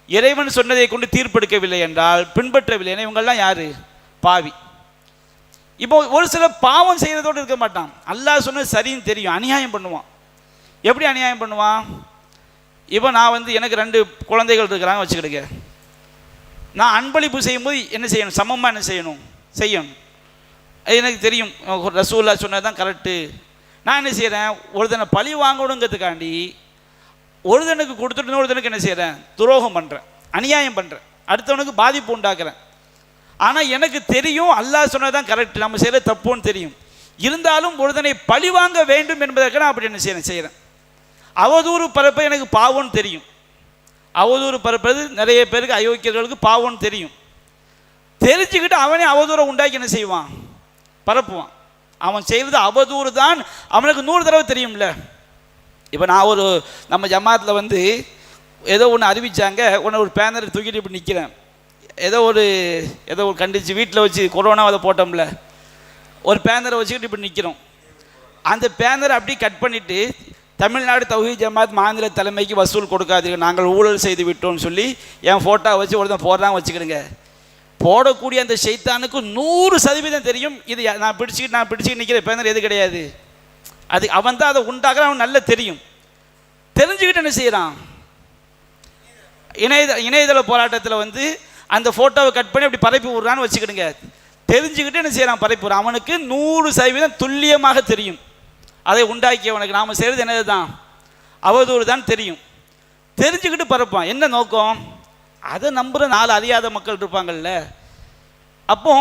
இறைவன் சொன்னதை கொண்டு தீர்ப்பெடுக்கவில்லை என்றால், பின்பற்றவில்லை என இவங்கள்லாம் யார், பாவி. இப்போ ஒரு சில பாவம் செய்கிறதோடு இருக்க மாட்டான், அல்லாஹ் சொன்னது சரின்னு தெரியும், அநியாயம் பண்ணுவான். எப்படி அநியாயம் பண்ணுவான்? இப்போ நான் எனக்கு 2 குழந்தைகள் இருக்கிறாங்க வச்சுக்கிடுங்க. நான் அன்பளிப்பு செய்யும்போது என்ன செய்யணும், சமமாக என்ன செய்யணும், செய்யணும். எனக்கு தெரியும் ரசூலுல்லாஹ் சொன்னது தான் கரெக்டு. நான் என்ன செய்கிறேன், ஒருத்தனை பழி வாங்கணுங்கிறதுக்காண்டி ஒருத்தனுக்கு கொடுத்துட்டு ஒருத்தனுக்கு என்ன செய்கிறேன், துரோகம் பண்ணுறேன், அநியாயம் பண்ணுறேன், அடுத்தவனுக்கு பாதிப்பு உண்டாக்குறேன். ஆனால் எனக்கு தெரியும் அல்லாஹ் சொன்னது தான் கரெக்டு, நம்ம செய்கிற தப்புன்னு தெரியும். இருந்தாலும் ஒருத்தனை பழி வாங்க வேண்டும் என்பதற்கு நான் அப்படி என்ன செய்கிறேன். அவதூறு பரப்ப எனக்கு பாவம்னு தெரியும், அவதூறு பரப்புறது நிறைய பேருக்கு அயோக்கியர்களுக்கு பாவம்னு தெரியும். தெரிஞ்சுக்கிட்டு அவனே அவதூறை உண்டாக்கி என்ன செய்வான், பரப்புவான். அவன் செய்வது அவதூறு தான் அவனுக்கு 100 தடவை தெரியும்ல. இப்போ நான் நம்ம ஜமாத்தில் ஏதோ ஒன்று அறிவித்தாங்க, ஒரு பேனரை தூக்கிட்டு இப்படி நிற்கிறேன். ஏதோ ஒரு கண்டிச்சு வீட்டில் வச்சு கொரோனாவை போட்டோம்ல, ஒரு பேனரை வச்சுக்கிட்டு இப்படி நிற்கிறோம். அந்த பேனரை அப்படி கட் பண்ணிவிட்டு, தமிழ்நாடு தௌஹீத் ஜமாத் மாநில தலைமைக்கு வசூல் கொடுக்காதீர்கள், நாங்கள் ஊழல் செய்து விட்டோம்னு சொல்லி என் ஃபோட்டோ வச்சு ஒருத்தன் போடுறான் வச்சுக்கிடுங்க. போடக்கூடிய அந்த ஷைத்தானுக்கு 100% தெரியும் இது நான் பிடிச்சிக்கிட்டு நிற்கிற பேனர் எது கிடையாது, அது அவன் தான் அதை உண்டாக்குறான், அவன் நல்லா தெரியும். தெரிஞ்சுக்கிட்டு என்ன செய்கிறான், இணையதள போராட்டத்தில் அந்த ஃபோட்டோவை கட் பண்ணி அப்படி பரப்பி விட்றான்னு வச்சுக்கிடுங்க. தெரிஞ்சுக்கிட்டு என்ன செய்கிறான், பரப்பி விட்றான். அவனுக்கு 100% துல்லியமாக தெரியும் அதை உண்டாக்கியவனுக்கு நாம் செய்கிறது என்னது தான், அவதூறு தான் தெரியும். தெரிஞ்சுக்கிட்டு பரப்பான். என்ன நோக்கம், அதை நம்புகிற 4 அறியாத மக்கள் இருப்பாங்கள்ல. அப்போ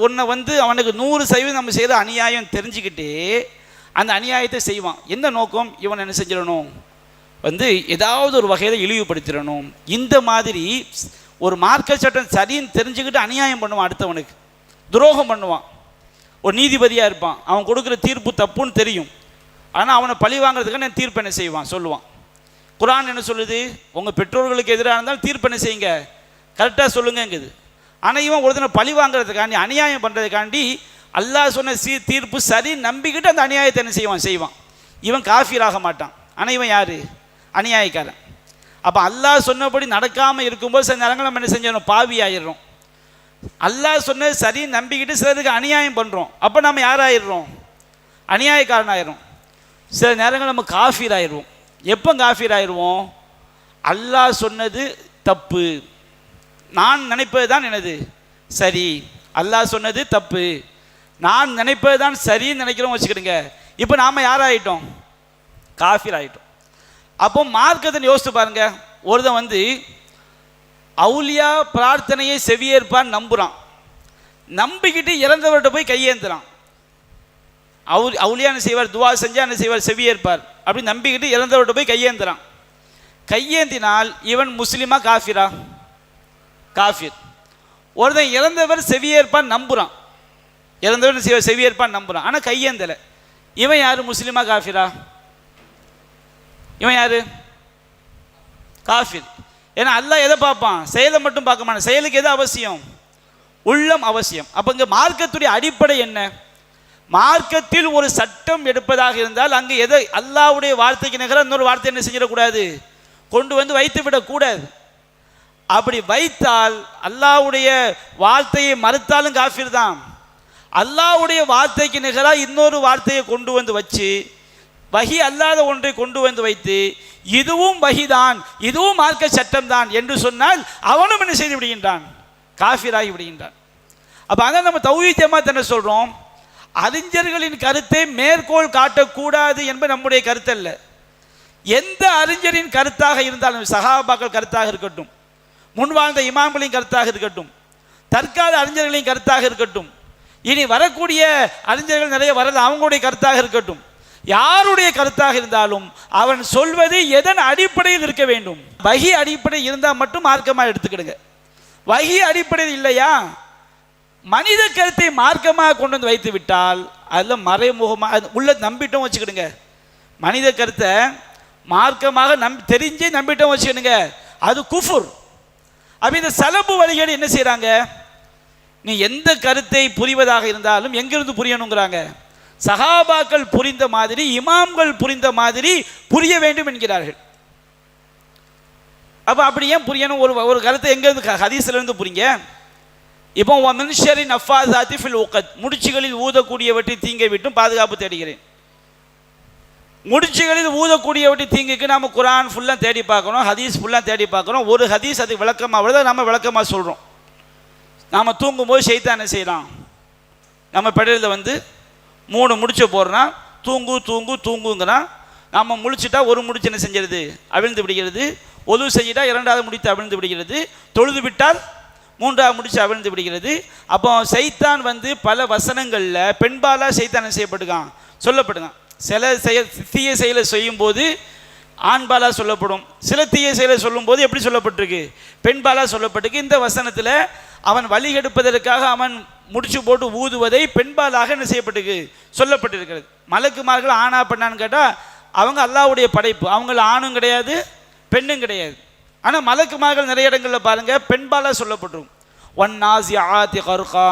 ஒன்றை அவனுக்கு 100% நம்ம செய்கிற அநியாயம் தெரிஞ்சுக்கிட்டு அந்த அநியாயத்தை செய்வான். என்ன நோக்கம், இவன் என்ன செஞ்சிடணும், ஏதாவது ஒரு வகையில் இழிவுபடுத்திடணும். இந்த மாதிரி ஒரு மார்க்க சட்டம் சரின்னு தெரிஞ்சுக்கிட்டு அநியாயம் பண்ணுவான், அடுத்தவனுக்கு துரோகம் பண்ணுவான். ஒரு நீதிபதியாக இருப்பான், அவன் கொடுக்குற தீர்ப்பு தப்புன்னு தெரியும், ஆனால் அவனை பழி வாங்குறதுக்கான தீர்ப்பு என்ன செய்வான், சொல்லுவான். குர்ஆன் என்ன சொல்லுது, உங்கள் பெற்றோர்களுக்கு எதிராக இருந்தாலும் தீர்ப்பு என்ன செய்யுங்க, கரெக்டாக சொல்லுங்கங்குது. ஆனால் இவன் ஒருத்தனை பழி வாங்குறதுக்காண்டி அநியாயம் பண்ணுறதுக்காண்டி அல்லாஹ் சொன்ன தீர்ப்பு சரி நம்பிக்கிட்டு அந்த அநியாயத்தை என்ன செய்வான். இவன் காஃபிராக மாட்டான், ஆனால் இவன் யார், அநியாயக்காரன். அப்போ அல்லாஹ் சொன்னபடி நடக்காமல் இருக்கும்போது சில நேரங்கள் நம்ம என்ன செஞ்சிடணும், பாவி ஆயிடுறோம். அல்லாஹ் சொன்னது சரி நம்பிக்கிட்டு சிலருக்கு அநியாயம் பண்ணுறோம், அப்போ நம்ம யாராயிடுறோம், அநியாயக்காரன் ஆயிரும். சில நேரங்கள் நம்ம காஃபீர் ஆயிடுவோம். எப்போ காஃபீர் ஆயிடுவோம், அல்லாஹ் சொன்னது தப்பு, நான் நினைப்பது தான் என்னது சரி, அல்லாஹ் சொன்னது தப்பு, நான் நினைப்பது தான் சரின்னு நினைக்கிறோம் வச்சுக்கிடுங்க. இப்போ நாம் யாராயிட்டோம், காஃபீர் ஆகிட்டோம். அப்போ மார்க்கத்தை யோசித்து பாருங்க. ஒருத்தன் அவுலியா பிரார்த்தனையை செவியேற்பான்னு நம்புகிறான், நம்பிக்கிட்டு இறந்தவர்கிட்ட போய் கையேந்துறான். அவுலியா என்ன செய்வார், துவா செஞ்சால் என்ன செய்வார், செவியேற்பார். அப்படி நம்பிக்கிட்டு இறந்தவர்கிட்ட போய் கையேந்துறான். கையேந்தினால் இவன் முஸ்லீமா காஃபிரா, காஃபிர். ஒருத்தன் இறந்தவர் செவியேற்பான் நம்புகிறான், இறந்தவர் செவியேற்பான் நம்புகிறான், ஆனால் கையேந்தலை. இவன் யார், முஸ்லீமா காஃபிரா, இவன் யார், காஃபிர். ஏன்னா அல்லாஹ் எதை பார்ப்பான், செயலை மட்டும் பார்க்க மாட்டான். செயலுக்கு எது அவசியம், உள்ளம் அவசியம். அப்போ இங்கே மார்க்கத்துடைய அடிப்படை என்ன? மார்க்கத்தில் ஒரு சட்டம் எடுப்பதாக இருந்தால் அங்கே எதை அல்லாஹ்வுடைய வார்த்தைக்கு நிகராக இன்னொரு வார்த்தை என்ன செஞ்சிடக்கூடாது, கொண்டு வந்து வைத்து விடக்கூடாது. அப்படி வைத்தால் அல்லாஹ்வுடைய வார்த்தையை மறுத்தாலும் காஃபிர் தான். அல்லாஹ்வுடைய வார்த்தைக்கு நிகராக இன்னொரு வார்த்தையை கொண்டு வந்து வச்சு வஹி அல்லாத ஒன்றை கொண்டு வந்து வைத்து இதுவும் வஹிதான், இதுவும் மார்க்க சட்டம் தான் என்று சொன்னால் அவனும் என்ன செய்து விடுகின்றான், காஃபிராகி விடுகின்றான். அப்போ அதான் நம்ம தௌஹீத் ஜமாத் என்ன சொல்கிறோம், அறிஞர்களின் கருத்தை மேற்கோள் காட்டக்கூடாது என்பது நம்முடைய கருத்து அல்ல. எந்த அறிஞரின் கருத்தாக இருந்தாலும், சஹாபாக்கள் கருத்தாக இருக்கட்டும், முன்வாழ்ந்த இமாம்களின் கருத்தாக இருக்கட்டும், தற்கால அறிஞர்களின் கருத்தாக இருக்கட்டும், இனி வரக்கூடிய அறிஞர்கள் நிறைய வரது அவங்களுடைய கருத்தாக இருக்கட்டும், யாருடைய கருத்தாக இருந்தாலும் அவன் சொல்வது எதன் அடிப்படையில் இருக்க வேண்டும். வஹி அடிப்படை இருந்தால் மட்டும் மார்க்கமாக எடுத்துக்கிடுங்க. வஹி அடிப்படையில் இல்லையா, மனித கருத்தை மார்க்கமாக கொண்டு வந்து வைத்து விட்டால் அதில் மறைமுகமாக உள்ள நம்பிட்டோம் வச்சுக்கிடுங்க. மனித கருத்தை மார்க்கமாக தெரிஞ்சே நம்பிட்டோம் வச்சுக்கிடுங்க, அது குஃபுர். அப்போ இந்த சலபு வழிகள் என்ன செய்கிறாங்க, நீ எந்த கருத்தை புரிவதாக இருந்தாலும் எங்கிருந்து புரியணுங்கிறாங்க, சஹாபாக்கள் புரிந்த மாதிரி இமாம்கள் புரிந்த மாதிரி புரிய வேண்டும் என்கிறார்கள். அப்போ அப்படி ஏன் புரியணும், ஒரு கருத்தை எங்கேருந்து ஹதீஸ்லேருந்து புரிங்க. இப்போ மனுஷரின் அஃபாஸாத்தி ஃபில் உக்கத், முடிச்சுகளில் ஊதக்கூடியவற்றை தீங்கை விட்டும் பாதுகாப்பு தேடுகிறேன். முடிச்சுகளில் ஊதக்கூடியவற்றை தீங்குக்கு நாம் குரான் ஃபுல்லாக தேடி பார்க்கணும், ஹதீஸ் ஃபுல்லாக தேடி பார்க்கணும். ஒரு ஹதீஸ் அது விளக்கமாக வருது, நம்ம விளக்கமாக சொல்கிறோம். நாம் தூங்கும்போது ஷைத்தான் என்ன செய்யலாம், நம்ம பெடலில் வந்து 3 முடிச்சு போடுறான், தூங்கு தூங்கு தூங்குங்கிறான். நம்ம முழிச்சிட்டா ஒரு முடிச்சு என்ன செஞ்சிருது, அவிழ்ந்து விடுகிறது. ஒது செஞ்சிட்டா 2வது முடித்து அவிழ்ந்து விடுகிறது. தொழுது விட்டால் 3வது முடிச்சு அவிழ்ந்து விடுகிறது. அப்போ சைத்தான் வந்து பல வசனங்களில் பெண்பாலாக சைத்தான் செய்யப்படுகான், சொல்லப்படுகான். சில தீய செயலை செய்யும்போது ஆண்பாலாக சொல்லப்படும், சில தீய செயலை சொல்லும்போது எப்படி சொல்லப்பட்டிருக்கு, பெண்பாலாக சொல்லப்பட்டிருக்கு. இந்த வசனத்தில் அவன் வழி கெடுப்பதற்காக அவன் முடிச்சு போட்டு ஊதுவதை பெண்பாலாக என்ன செய்யப்பட்டிருக்கு, சொல்லப்பட்டிருக்கிறது. மலக்குமார்கள் ஆணா பெண்ணான்னு கேட்டால் அவங்க அல்லாஹ்வுடைய படைப்பு, அவங்கள ஆணும் கிடையாது பெண்ணும் கிடையாது. ஆனால் மலக்குமார்கள் நிறைய இடங்களில் பாருங்கள் பெண்பாலாக சொல்லப்பட்டிருக்கும். ஒன் நாசி ஆத்தி கருக்கா,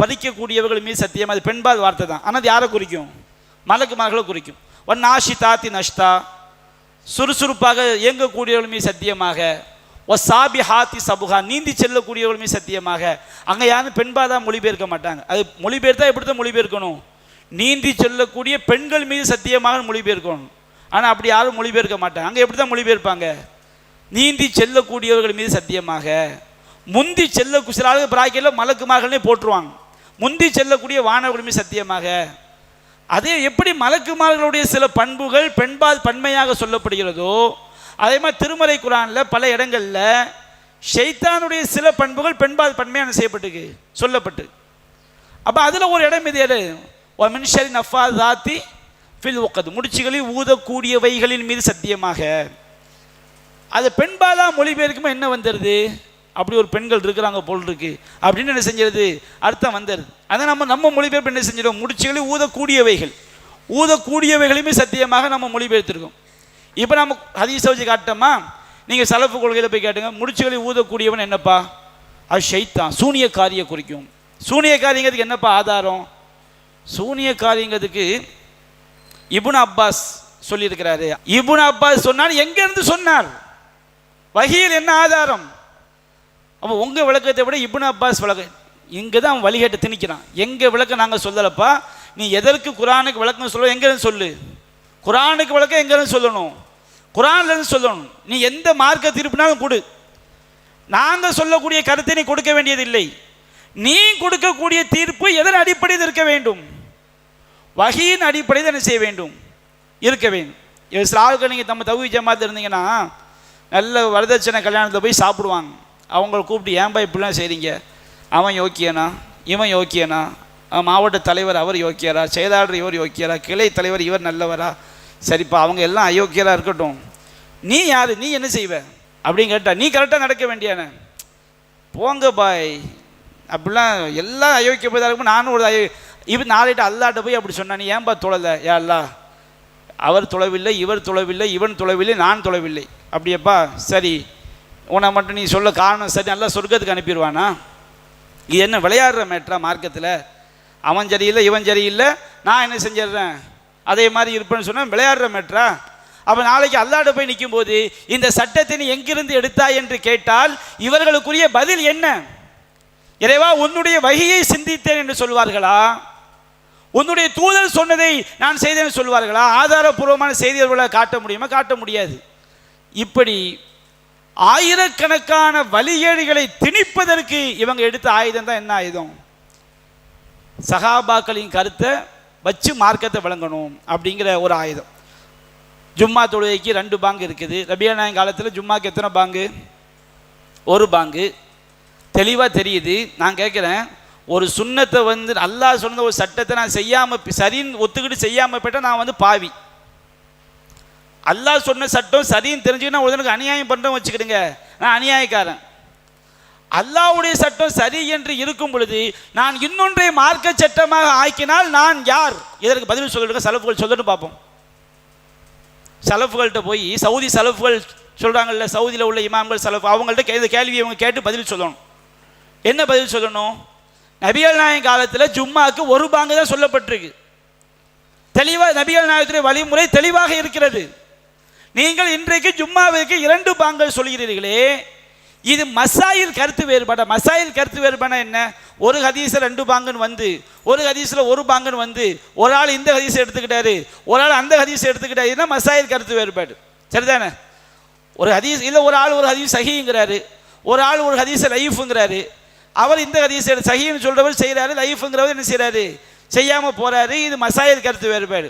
பறிக்கக்கூடியவர்கள் மீது சத்தியம், அது பெண்பால் வார்த்தை தான். ஆனால் அது யாரை குறிக்கும், மலக்குமார்களை குறிக்கும். ஒன் நாஷி தாத்தி நஷ்டா, சுறுசுறுப்பாக இயங்கக்கூடியவர்கள் மீது சத்தியமாக. ஒ சாபி ஹாத்தி சபுகா, நீந்தி செல்லக்கூடியவர்கள் மீது சத்தியமாக. அங்கே யாரும் பெண்பால் தான் மொழிபெயர்க்க மாட்டாங்க. அது மொழிபெயர்த்தா எப்படி தான் மொழிபெயர்க்கணும், நீந்தி செல்லக்கூடிய பெண்கள் மீது சத்தியமாக மொழிபெயர்க்கணும். ஆனால் அப்படி யாரும் மொழிபெயர்க்க மாட்டாங்க. அங்கே எப்படி தான் மொழிபெயர்ப்பாங்க, நீந்தி செல்லக்கூடியவர்கள் மீது சத்தியமாக. முந்தி செல்ல சில ஆளுங்க பிராய்க்கையில் மலக்குமார்களே போட்டுருவாங்க, முந்தி செல்லக்கூடிய வானவர்கள் மீது சத்தியமாக. அதே எப்படி மலக்குமார்களுடைய சில பண்புகள் பெண்பால் பன்மையாக சொல்லப்படுகிறதோ அதே மாதிரி திருமறை குரானில் பல இடங்களில் ஷைத்தானுடைய சில பண்புகள் பெண்பால் பன்மையான செய்யப்பட்டு சொல்லப்பட்டு. அப்போ அதில் ஒரு இடம் இது எது, மின்ஷரின் அஃபாஸாத்தி ஃபில் உக்கத், முடிச்சுகளில் ஊதக்கூடியவைகளின் மீது சத்தியமாக. அது பெண்பாலா மொழிபெயர்க்குமா என்ன வந்துடுது, அப்படி ஒரு பெண்கள் இருக்கிறாங்க போல் இருக்கு அப்படின்னு என்ன செஞ்சிருது, அர்த்தம் வந்துடுது. அதை நம்ம மொழிபெயர்ப்பு என்ன செஞ்சிடும், முடிச்சுகளில் ஊதக்கூடியவைகளுமே சத்தியமாக நம்ம மொழிபெயர்த்திருக்கோம். இப்போ நம்ம ஹதீஸை வச்சு காட்டோமா, நீங்கள் சலஃபு கொள்கையில் போய் கேட்டுங்க, முடிச்சுகளில் ஊதக்கூடியவன் என்னப்பா, அது ஷைத்தான், சூனியக்காரியை குறிக்கும். சூனியக்காரிங்கிறதுக்கு என்னப்பா ஆதாரம், சூனியக்காரிங்கிறதுக்கு இப்னு அப்பாஸ் சொல்லியிருக்கிறாரு. இப்னு அப்பாஸ் சொன்னார், எங்கேருந்து சொன்னார், வஹீல் என்ன ஆதாரம். அப்போ உங்கள் விளக்கத்தை விட இப்னு அப்பாஸ் விளக்கம் இங்கே தான் அவன் வழிகேட்டை திணிக்கிறான். எங்கள் விளக்கம் நாங்கள் சொல்லலப்பா, நீ எதற்கு குரானுக்கு விளக்கம் சொல்ல எங்கேருந்து சொல்லு, குரானுக்கு விளக்கம் எங்கேருந்து சொல்லணும், குரான்லேருந்து சொல்லணும். நீ எந்த மார்க்க தீர்ப்புனாலும் கொடு, நாங்கள் சொல்லக்கூடிய கருத்தை நீ கொடுக்க வேண்டியதில்லை. நீ கொடுக்கக்கூடிய தீர்ப்பு எதன் அடிப்படையில் இருக்க வேண்டும், வஹீயின் அடிப்படையில் என்ன செய்ய வேண்டும், இருக்க வேண்டும். சில ஆளுக்கு நீங்கள் நம்ம தௌஹீத் ஜமாத் இருந்தீங்கன்னா நல்ல வரதட்சணை கல்யாணத்தில் போய் சாப்பிடுவாங்க. அவங்கள கூப்பிட்டு ஏன்பா இப்படிலாம் செய்கிறீங்க, அவன் யோக்கியனா இவன் யோக்கியனா, மாவட்ட தலைவர் அவர் யோக்கியரா, செயலாளர் இவர் யோக்கியரா, கிளை தலைவர் இவர் நல்லவரா, சரிப்பா அவங்க எல்லாம் அயோக்கியராக இருக்கட்டும், நீ யார், நீ என்ன செய்வ அப்படின்னு கேட்டால் நீ கரெக்டாக நடக்க வேண்டியான, போங்க பாய் அப்படிலாம் எல்லாம் அயோக்கியப்பதாக இருக்கும். நானும் ஒரு இவன் நாளைட்டு அல்லாட்ட போய் அப்படி சொன்னா, நீ ஏன்பா தொழலை, யா அல்லா அவர் தொலைவில்லை, இவர் தொலைவில்லை, இவன் தொலைவில்லை, நான் தொலைவில்லை, அப்படியப்பா சரி உன்னை மட்டும் நீ சொல்ல காரணம் சரி, நல்லா சொர்க்கத்துக்கு அனுப்பிடுவானா, இது என்ன விளையாடுற மேட்ரா மார்க்கத்தில்? அவன் சரியில்லை இவன் சரியில்லை, நான் என்ன செஞ்சிடறேன் அதே மாதிரி இருப்பேன்னு சொன்னால் விளையாடுற மேட்ரா? அப்போ நாளைக்கு அல்லாஹ்ட்ட போய் நிற்கும் போது இந்த சட்டத்தை நீ எங்கிருந்து எடுத்தாய் என்று கேட்டால் இவர்களுக்குரிய பதில் என்ன? இறைவா உன்னுடைய வகையை சிந்தித்தேன் என்று சொல்வார்களா? உன்னுடைய தூதர் சொன்னதை நான் செய்தேன் சொல்வார்களா? ஆதாரபூர்வமான செய்திகளை காட்ட முடியுமா? காட்ட முடியாது. இப்படி ஆயிரக்கணக்கான வழிகேடுகளை திணிப்பதற்கு இவங்க எடுத்த ஆயுதம் தான் என்ன ஆயுதம்? சஹாபாக்களின் கருத்தை வச்சு மார்க்கத்தை விளங்கணும் அப்படிங்கிற ஒரு ஆயுதம். ஜும்மா தொழுகைக்கு 2 பாங்கு இருக்குது. ரபியா நாயகம் காலத்தில் ஜும்மாக்கு எத்தனை பாங்கு? 1 பாங்கு. தெளிவாக தெரியுது. நான் கேட்குறேன், ஒரு சுண்ணத்தை அல்லாஹ் சொன்ன ஒரு சட்டத்தை நான் செய்யாமல் சரின்னு ஒத்துக்கிட்டு செய்யாமல் போயிட்டால் நான் பாவி. அல்லாஹ் சொன்ன சட்டம் சரின்னு தெரிஞ்சுக்கிட்டு நான் ஒருத்தனுக்கு அநியாயம் பண்ணுறேன் வச்சுக்கிடுங்க, நான் அநியாயக்காரன். அல்லாஹ்வுடைய சட்டம் சரி என்று இருக்கும் பொழுது நான் இன்னொன்றை மார்க்க சட்டமாக ஆக்கினால் நான் யார்? இதற்கு பதில் சொல்லிடுங்க. சலஃபுகள் சொல்லணும் பார்ப்போம். சலஃபுகள்கிட்ட போய் சவுதி சலஃபுகள் சொல்கிறாங்கல்ல, சவுதியில் உள்ள இமாம்கள் சலஃப், அவங்கள்ட்ட இந்த கேள்வியை அவங்க கேட்டு பதில் சொல்லணும். என்ன பதில் சொல்லணும்? நபிகள் நாயகம் காலத்தில் ஜும்மாக்கு 1 பாங்கு தான் சொல்லப்பட்டிருக்கு. தெளிவாக நபிகள் நாயகத்துடைய வழிமுறை தெளிவாக இருக்கிறது. நீங்கள் இன்றைக்கு ஜும்மாவிற்கு 2 பாங்கள் சொல்கிறீர்களே, இது மசாயில் கருத்து வேறுபாடு. மசாயில் கருத்து வேறுபாடு என்ன? ஒரு ஹதீஸில் 2 பாங்குன்னு ஒரு ஹதீஸில் 1 பாங்குன்னு ஒரு ஆள் இந்த ஹதீஸை எடுத்துக்கிட்டாரு, ஒரு ஆள் அந்த ஹதீஸை எடுத்துக்கிட்டாரு. இதுதான் மசாயில் கருத்து வேறுபாடு. சரிதானே? ஒரு ஹதீஸ் இல்லை, ஒரு ஆள் ஒரு ஹதீஸ் சஹீங்கிறாரு, ஒரு ஆள் ஒரு ஹதீஸை லைஃபுங்கிறாரு. அவர் இந்த ஹதீஸை சஹீன்னு சொல்றவர் செய்கிறாரு, லைஃபுங்கிறவர் என்ன செய்கிறாரு? செய்யாமல் போறாரு. இது மசாயில் கருத்து வேறுபாடு.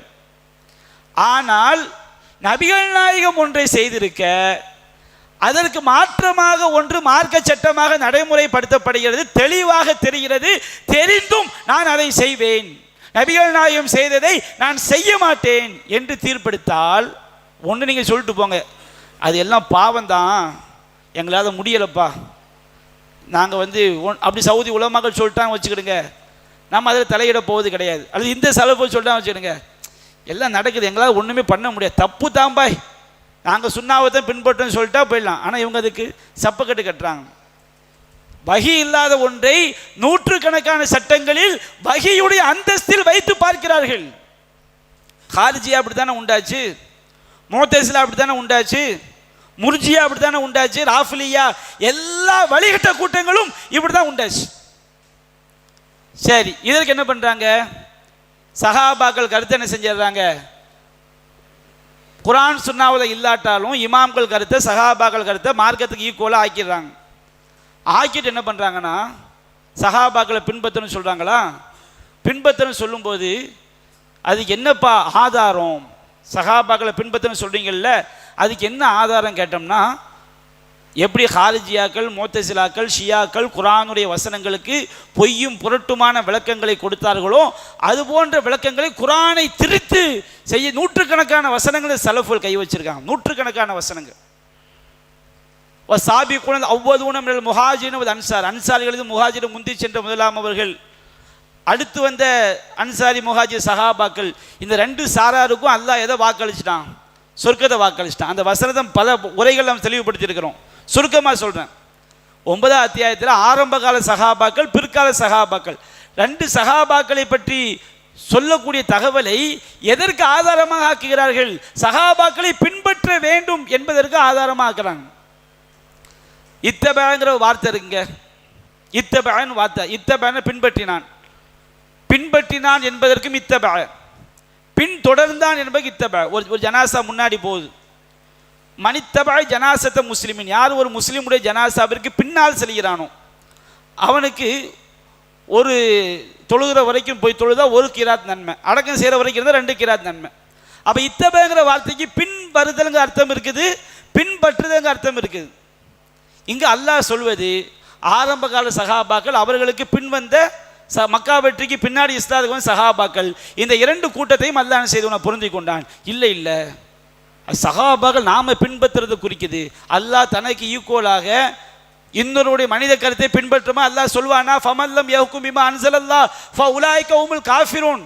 ஆனால் நபிகள் நாயகம் ஒன்றை செய்திருக்க அதற்கு மாற்றமாக ஒன்று மார்க்க சட்டமாக நடைமுறைப்படுத்தப்படுகிறது, தெளிவாக தெரிகிறது. தெரிந்தும் நான் அதை செய்வேன், நபிகள் நாயகம் செய்ததை நான் செய்ய மாட்டேன் என்று தீர்ப்பெடுத்தால் ஒன்று நீங்கள் சொல்லிட்டு போங்க, அது எல்லாம் பாவம் தான், எங்களால் முடியலப்பா, நாங்கள் அப்படி சவுதி உலமாக்கள் சொல்லிட்டாங்க வச்சுக்கிடுங்க, நம்ம அதில் தலையிட போவது கிடையாது. அல்லது இந்த செலவு சொல்லிட்டாங்க வச்சுக்கிடுங்க, எல்லாம் நடக்குது, எங்களால் ஒன்றுமே பண்ண முடியாது, தப்பு தான் பாய், நாங்கள் சுண்ணாவை தான் பின்பற்றோன்னு சொல்லிட்டா போயிடலாம். ஆனால் இவங்க அதுக்கு சப்பக்கட்டு கட்டுறாங்க. வகி இல்லாத ஒன்றை நூற்றுக்கணக்கான சட்டங்களில் வகியுடைய அந்தஸ்தில் வைத்து பார்க்கிறார்கள். ஹாரிஜியா அப்படி தானே உண்டாச்சு, முஅ்தஸிலா அப்படி தானே உண்டாச்சு, முர்ஜியா அப்படி தானே உண்டாச்சு, ராஃபிலியா, எல்லா வழிகட்ட கூட்டங்களும் இப்படி தான் உண்டாச்சு. சரி, இதற்கு என்ன பண்ணுறாங்க? சஹாபாக்கள் கருத்து என்ன செஞ்சிடறாங்க? குர்ஆன் சுன்னாவில் இல்லாட்டாலும் இமாம்கள் கருத்தை சஹாபாக்கள் கருத்தை மார்க்கத்துக்கு ஈக்குவலாக ஆக்கிடுறாங்க. ஆக்கிட்டு என்ன பண்ணுறாங்கன்னா, சஹாபாக்களை பின்பற்றணும்னு சொல்கிறாங்களா? பின்பற்றணும்னு சொல்லும்போது அதுக்கு என்னப்பா ஆதாரம்? சஹாபாக்களை பின்பற்றணும்னு சொல்கிறீங்கல்ல, அதுக்கு என்ன ஆதாரம் கேட்டோம்னா, எப்படி ஹாரிஜியாக்கள், முஅ்தஸிலாக்கள், ஷியாக்கள் குர்ஆனுடைய வசனங்களுக்கு பொய்யும் புரட்டுமான விளக்கங்களை கொடுத்தார்களோ அது போன்ற விளக்கங்களை குர்ஆனை திரித்து செய்ய நூற்றுக்கணக்கான வசனங்களை சலஃபுகள் கை வச்சிருக்காங்க. நூற்றுக்கணக்கான வசனங்கள். வஸாபிகூன அவ்வலூன மினல் முஹாஜிரின் வல் அன்சார், அன்சாரிகளிலிருந்து முஹாஜிர் முந்தி சென்ற முதலாம் அவர்கள், அடுத்து வந்த அன்சாரி முஹாஜிர் சஹாபாக்கள், இந்த 2 சாராருக்கும் அல்லாஹ் எதை வாக்களிச்சிட்டான்? சொர்க்கத்தை வாக்களிச்சிட்டான். அந்த வசனத்தை பல உரைகள் நாம் தெளிவுபடுத்தியிருக்கிறோம். சுருக்கமாக சொல்கிறேன். 9ஆம் அத்தியாயத்தில் ஆரம்ப கால சஹாபாக்கள், பிற்கால சஹாபாக்கள், 2 சஹாபாக்களை பற்றி சொல்லக்கூடிய தகவலை எதற்கு ஆதாரமாக ஆக்குகிறார்கள்? சஹாபாக்களை பின்பற்ற வேண்டும் என்பதற்கு ஆதாரமாக ஆக்குறாங்க. இத்தபங்கிற வார்த்தை இருக்குங்க, இத்தபன்னு வார்த்தை, இத்தபன பின்பற்றினான், பின்பற்றினான் என்பதற்கும் இத்தப, பின் தொடர்ந்தான் என்பது இத்தப. ஒரு ஜனாசா முன்னாடி போகுது, மனித்தபாய் ஜனாசத்த முஸ்லிமின், யார் ஒரு முஸ்லீமுடைய ஜனாசாவிற்கு பின்னால் செல்கிறானோ அவனுக்கு ஒரு தொழுகிற வரைக்கும் போய் தொழுதா 1 கிராத் நன்மை, அடக்கம் செய்கிற வரைக்கும் இருந்தால் 2 கிராத் நன்மை. அப்போ இத்தபங்கிற வார்த்தைக்கு பின் வருதலுங்க அர்த்தம் இருக்குது, பின்பற்றுதலுங்க அர்த்தம் இருக்குது. இங்கு அல்லாஹ் சொல்வது ஆரம்ப கால சஹாபாக்கள், அவர்களுக்கு பின் வந்த மக்கா வெற்றிக்கு பின்னாடி இஸ்லாத்துக்கு வந்து சஹாபாக்கள், இந்த 2 கூட்டத்தையும் அல்லாஹ் செய்து பொருந்தி கொண்டான். இல்லை இல்லை, சஹாபாக்கள் நாம பின்பற்றுறது குறிக்குது. அல்லாஹ் தனக்கு ஈக்குவலாக இன்னொருடைய மனித கருத்தை பின்பற்றுமா அல்லாஹ் சொல்வானா? ஃபமல்லம் யஹ்கும் பிமா அன்ஸலல்லாஹ் ஃபஉலாயிக ஹுமுல் காஃபிரூன்.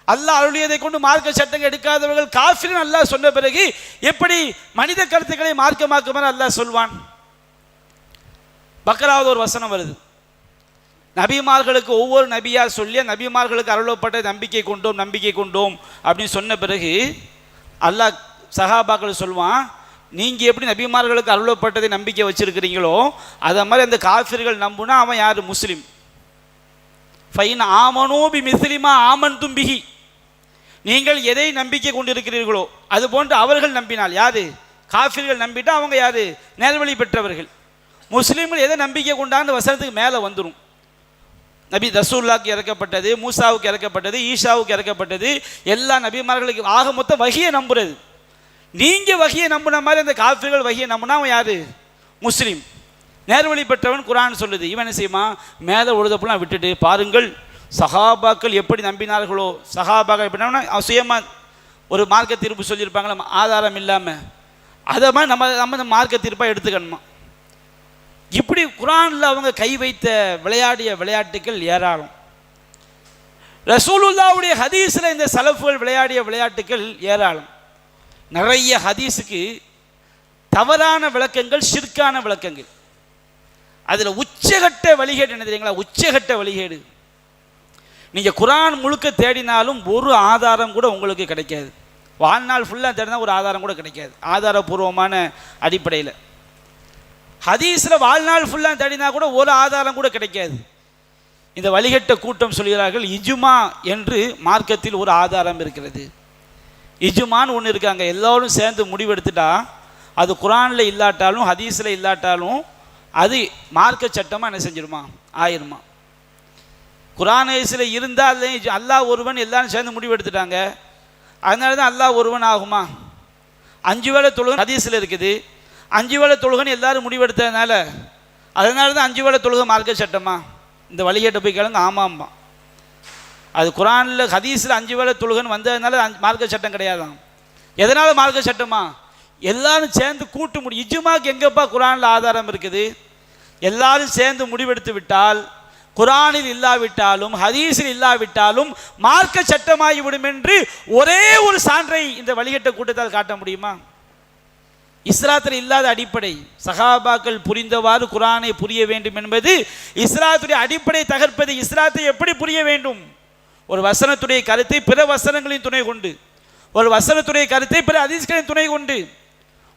அல்லாஹ் அருளியதை கொண்டு மார்க்க சட்டங்கள் எடுக்காதவர்கள் காஃபிரன் அல்லாஹ் சொன்ன பிறகு எப்படி மனித கருத்துக்களை மார்க்கமாக்குமாறு அல்லாஹ் சொல்வான்? பக்ராவது ஒரு வசனம் வருது, நபிமார்களுக்கு ஒவ்வொரு நபியாக சொல்லி நபிமார்களுக்கு அருளப்பட்ட நம்பிக்கை கொண்டோம் அப்படின்னு சொன்ன பிறகு அல்லாஹ் சஹாபாக்கள் சொல்வான், நீங்கள் எப்படி நபிமார்களுக்கு அருளப்பட்டதை நம்பிக்கை வச்சுருக்கிறீங்களோ அதை மாதிரி அந்த காஃபிர்கள் நம்புனா அவன் யார்? முஸ்லீம். ஃபைன் ஆமனோ பி மிஸ்லிமா ஆமன் தும்பிகி, நீங்கள் எதை நம்பிக்கை கொண்டிருக்கிறீர்களோ அது போன்று அவர்கள் நம்பினால், யார்? காஃபிர்கள் நம்பிட்டா அவங்க யார்? நேர்வழி பெற்றவர்கள். முஸ்லீம்கள் எதை நம்பிக்கை கொண்டான்னு வசனத்துக்கு மேலே வந்துடும். நபி ரசூலுல்லாஹ்க்கு இறக்கப்பட்டது, மூசாவுக்கு இறக்கப்பட்டது, ஈஷாவுக்கு இறக்கப்பட்டது, எல்லா நபிமார்களுக்கு ஆக மொத்தம் வஹியை நம்புறது. நீங்கள் வஹியை நம்பின மாதிரி அந்த காஃபிர்கள் வஹியை நம்பினா அவன் யார்? முஸ்லீம், நேர்வழி பெற்றவன். குர்ஆன் சொல்லுது. இவன் என்ன செய்யுமா? மேலே உழுதப்பெல்லாம் விட்டுட்டு பாருங்கள் சஹாபாக்கள் எப்படி நம்பினார்களோ, சஹாபாக்கள் எப்படின்னா சுயமாக ஒரு மார்க்க தீர்ப்பு சொல்லியிருப்பாங்களா ஆதாரம் இல்லாமல், அதை மாதிரி நம்ம மார்க்க தீர்ப்பாக எடுத்துக்கணுமா. இப்படி குர்ஆனில் அவங்க கை வைத்த விளையாடிய விளையாட்டுகள் ஏராளம். ரசூலுல்லாஹ்வுடைய ஹதீஸில் இந்த சலஃபுகள் விளையாடிய விளையாட்டுகள் ஏராளம். நிறைய ஹதீஸுக்கு தவறான விளக்கங்கள், ஷிர்கான விளக்கங்கள். அதில் உச்சகட்ட வழிகேடு என்ன தெரியுங்களா? உச்சகட்ட வழிகேடு. நீங்கள் குர்ஆன் முழுக்க தேடினாலும் ஒரு ஆதாரம் கூட உங்களுக்கு கிடைக்காது. வாழ்நாள் ஃபுல்லாக தேடினா ஒரு ஆதாரம் கூட கிடைக்காது ஆதாரபூர்வமான அடிப்படையில். ஹதீஸில் வாழ்நாள் ஃபுல்லாக தேடினா கூட ஒரு ஆதாரம் கூட கிடைக்காது. இந்த வழிகட்ட கூட்டம் சொல்கிறார்கள் இஜ்மா என்று மார்க்கத்தில் ஒரு ஆதாரம் இருக்கிறது. இஜ்மான்னு ஒன்று இருக்காங்க, எல்லோரும் சேர்ந்து முடிவெடுத்துட்டா அது குர்ஆனில் இல்லாட்டாலும் ஹதீஸில் இல்லாட்டாலும் அது மார்க்க சட்டமாக என்ன செஞ்சிருமா? ஆயிருமா. குர்ஆன் ஹதீஸில் இருந்தால் அல்லாஹ் ஒருவன் எல்லாரும் சேர்ந்து முடிவெடுத்துட்டாங்க, அதனால தான் அல்லாஹ் ஒருவன் ஆகுமா? 5 வேளை தொழுகை ஹதீஸில் இருக்குது, 5 வேளை தொழுகைன்னு எல்லாரும் முடிவெடுத்ததுனால அதனால தான் 5 வேளை தொழுகை மார்க்க சட்டமா? இந்த வழிகேட்ட போய் கேளுங்க. ஆமாம்மா, அது குர்ஆனில் ஹதீஸில் 5 வேளை தொழுகைன்னு வந்ததுனால மார்க்க சட்டம் கிடையாதான். எதனால் மார்க்க சட்டமா? எல்லாரும் சேர்ந்து கூட்டு முடியும். இஜ்மாக்கு எங்கப்பா குர்ஆனில் ஆதாரம் இருக்குது? எல்லாரும் சேர்ந்து முடிவெடுத்து விட்டால் குர்ஆனில் இல்லாவிட்டாலும் ஹதீஸில் இல்லாவிட்டாலும் மார்க்க சட்டமாகிவிடும் என்று ஒரே ஒரு சான்றை இந்த வழிகட்ட கூட்டத்தால் காட்ட முடியுமா? இஸ்லாத்தில் இல்லாத அடிப்படை. சஹாபாக்கள் புரிந்தவாறு குர்ஆனை புரிய வேண்டும் என்பது இஸ்லாத்துடைய அடிப்படை தகர்ப்பது. இஸ்லாத்தை எப்படி புரிய வேண்டும்? ஒரு வசனத்துடைய கருத்தை பிற வசனங்களின் துணை கொண்டு, ஒரு வசனத்துடைய கருத்தை பிற ஹதீஸ்களின் துணை கொண்டு,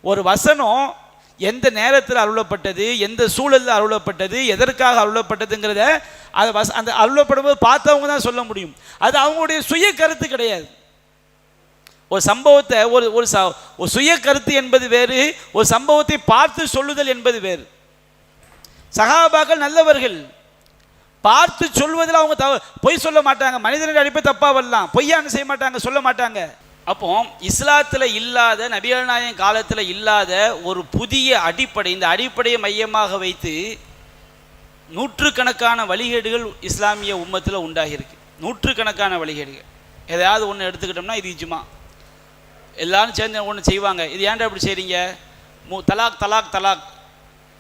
ஒரு வசனம் எந்த நேரத்தில் அருளப்பட்டது, எந்த சூழலில் அருளப்பட்டது, எதற்காக அருளப்பட்டதுங்கிறத அந்த அருளப்படும் போது பார்த்தவங்க தான் சொல்ல முடியும். அது அவங்களுடைய சுய கருத்து கிடையாது. ஒரு சம்பவத்தை ஒரு சுய கருத்து என்பது வேறு, ஒரு சம்பவத்தை பார்த்து சொல்லுதல் என்பது வேறு. சஹாபாக்கள் நல்லவர்கள், பார்த்து சொல்வதில் அவங்க பொய் சொல்ல மாட்டாங்க. மனிதனுடைய அடிப்படை தப்பாக வரலாம், பொய்யான்னு செய்ய மாட்டாங்க, சொல்ல மாட்டாங்க. அப்போ இஸ்லாத்தில் இல்லாத, நபிகள் நாயகம் காலத்தில் இல்லாத ஒரு புதிய அடிப்படை, இந்த அடிப்படையை மையமாக வைத்து நூற்றுக்கணக்கான வழிகேடுகள் இஸ்லாமிய உம்மத்தில் உண்டாகியிருக்கு. நூற்றுக்கணக்கான வழிகேடுகள். எதையாவது ஒன்று எடுத்துக்கிட்டோம்னா இது இஜ்மா, எல்லாரும் சேர்ந்து ஒன்று செய்வாங்க. இது ஏன்டா இப்படி செய்கிறீங்க? தலாக் தலாக் தலாக்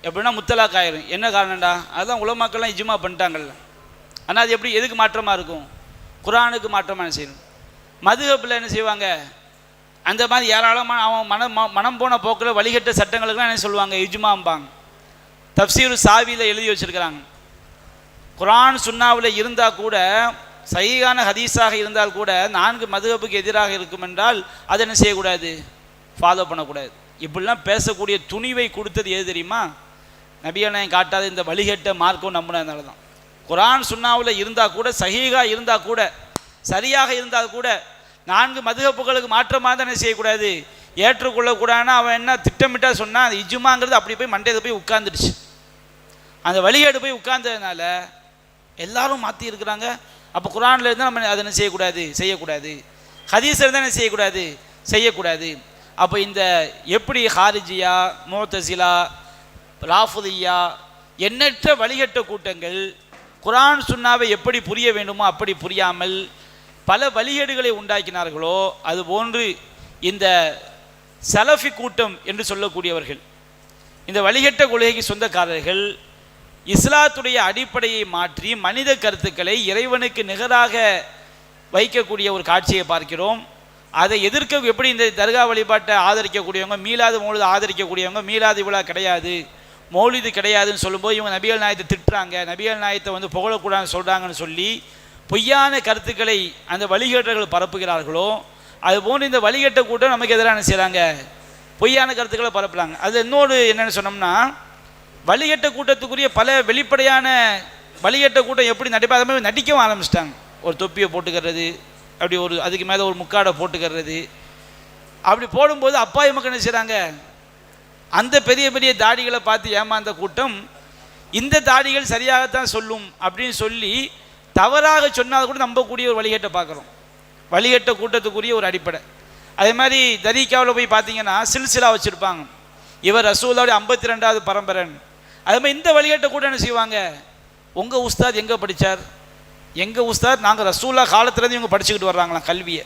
எப்படின்னா முத்தலாக் ஆயிரும். என்ன காரணம்டா? அதுதான் உலமாக்கள்லாம் இஜ்மா பண்ணிட்டாங்கல்ல. ஆனால் அது எப்படி, எதுக்கு மாற்றமாக இருக்கும்? குர்ஆனுக்கு மாற்றமாக என்ன செய்யணும்? மதுஹபில் என்ன செய்வாங்க? அந்த மாதிரி ஏராளமான அவன் மனம் போன போக்கில் வழிகட்ட சட்டங்களுக்குலாம் என்ன சொல்லுவாங்க? இஜ்மாம்பாங்க. தஃப்சீரு சாவியில் எழுதி வச்சுருக்கிறாங்க. குர்ஆன் சுன்னாவில் இருந்தால் கூட, சஹீஹான ஹதீஸாக இருந்தால் கூட 4 மதுஹபுக்கு எதிராக இருக்கும் என்றால் அதை என்ன செய்யக்கூடாது? ஃபாலோ பண்ணக்கூடாது. இப்படிலாம் பேசக்கூடிய துணிவை கொடுத்தது எது தெரியுமா? நபிகள் நாயகம் காட்டாத இந்த வழிகட்ட மார்க்கம் நம்பினதுனால தான். குர்ஆன் சுன்னாவில் இருந்தால் கூட, சஹீஹா இருந்தால் கூட, சரியாக இருந்தால் கூட 4 மதுஹபுகளுக்கு மாற்றமாக தான் என்ன செய்யக்கூடாது? ஏற்றுக்கொள்ளக்கூடாதுன்னா அவன் என்ன திட்டமிட்டா சொன்னால் அது இஜ்மாங்கிறது அப்படி போய் மண்டையில் போய் உட்கார்ந்துடுச்சு. அந்த வழிகேடு போய் உட்கார்ந்ததுனால எல்லாரும் மாற்றி இருக்கிறாங்க. அப்போ குர்ஆனில் இருந்தால் நம்ம அதை என்ன செய்யக்கூடாது? செய்யக்கூடாது. ஹதீஸில் இருந்தால் என்ன செய்யக்கூடாது? செய்யக்கூடாது. அப்போ இந்த எப்படி ஹாரிஜியா, முஅ்தஸிலா, ராஃபிதியா எண்ணற்ற வழிகட்ட கூட்டங்கள் குர்ஆன் சுன்னாவை எப்படி புரிய வேண்டுமோ அப்படி புரியாமல் பல வழிகேடுகளை உண்டாக்கினார்களோ அதுபோன்று இந்த சலஃபி கூட்டம் என்று சொல்லக்கூடியவர்கள், இந்த வழிகட்ட கொள்கைக்கு சொந்தக்காரர்கள், இஸ்லாத்துடைய அடிப்படையை மாற்றி மனித கருத்துக்களை இறைவனுக்கு நிகராக வைக்கக்கூடிய ஒரு காட்சியை பார்க்கிறோம். அதை எதிர்க்க எப்படி இந்த தர்கா வழிபாட்டை ஆதரிக்கக்கூடியவங்க, மீலாது மௌலிதை ஆதரிக்கக்கூடியவங்க மீலாது விழா கிடையாது, மௌலிது கிடையாதுன்னு சொல்லும்போது இவங்க நபிகள் நாயகத்தை திட்டுறாங்க, நபிகள் நாயகத்தை வந்து புகழக்கூடாதுன்னு சொல்கிறாங்கன்னு சொல்லி பொய்யான கருத்துக்களை அந்த வழிகேட்டர்கள் பரப்புகிறார்களோ அதுபோன்று இந்த வழிகேட்ட கூட்டம் நமக்கு எதிராக என்ன செய்கிறாங்க, பொய்யான கருத்துக்களை பரப்புகிறாங்க. அது இன்னொரு என்னென்னு சொன்னோம்னா, வழிகேட்ட கூட்டத்துக்குரிய பல வெளிப்படையான வழிகேட்ட கூட்டம் எப்படி நடிப்பா அது மாதிரி நடிக்கவும் ஆரம்பிச்சிட்டாங்க. ஒரு தொப்பியை போட்டுக்கிறது, அப்படி ஒரு அதுக்கு மேலே ஒரு முக்காடை போட்டுக்கிறது. அப்படி போடும்போது அப்பாவி மக்கள் என்ன செய்கிறாங்க, அந்த பெரிய பெரிய தாடிகளை பார்த்து ஏமாந்த கூட்டம் இந்த தாடிகள் சரியாகத்தான் சொல்லும் அப்படின்னு சொல்லி தவறாக சொன்னால் கூட நம்பக்கூடிய ஒரு வழிகேட்டை பார்க்குறோம். வழிகேட்ட கூட்டத்துக்குரிய ஒரு அடிப்படை. அதே மாதிரி தரீக்காவில் போய் பார்த்தீங்கன்னா சில்சிலா வச்சுருப்பாங்க, இவர் ரசூலுல்லாஹ்வுடைய 52வது பரம்பரன். அதே மாதிரி இந்த வழிகேட்ட கூட்டம் என்ன செய்வாங்க, உங்கள் உஸ்தாத் எங்கே படித்தார், எங்கள் உஸ்தாத் நாங்கள் ரசூலுல்லாஹ் காலத்துலேருந்து இவங்க படிச்சுக்கிட்டு வர்றாங்களாம் கல்வியை.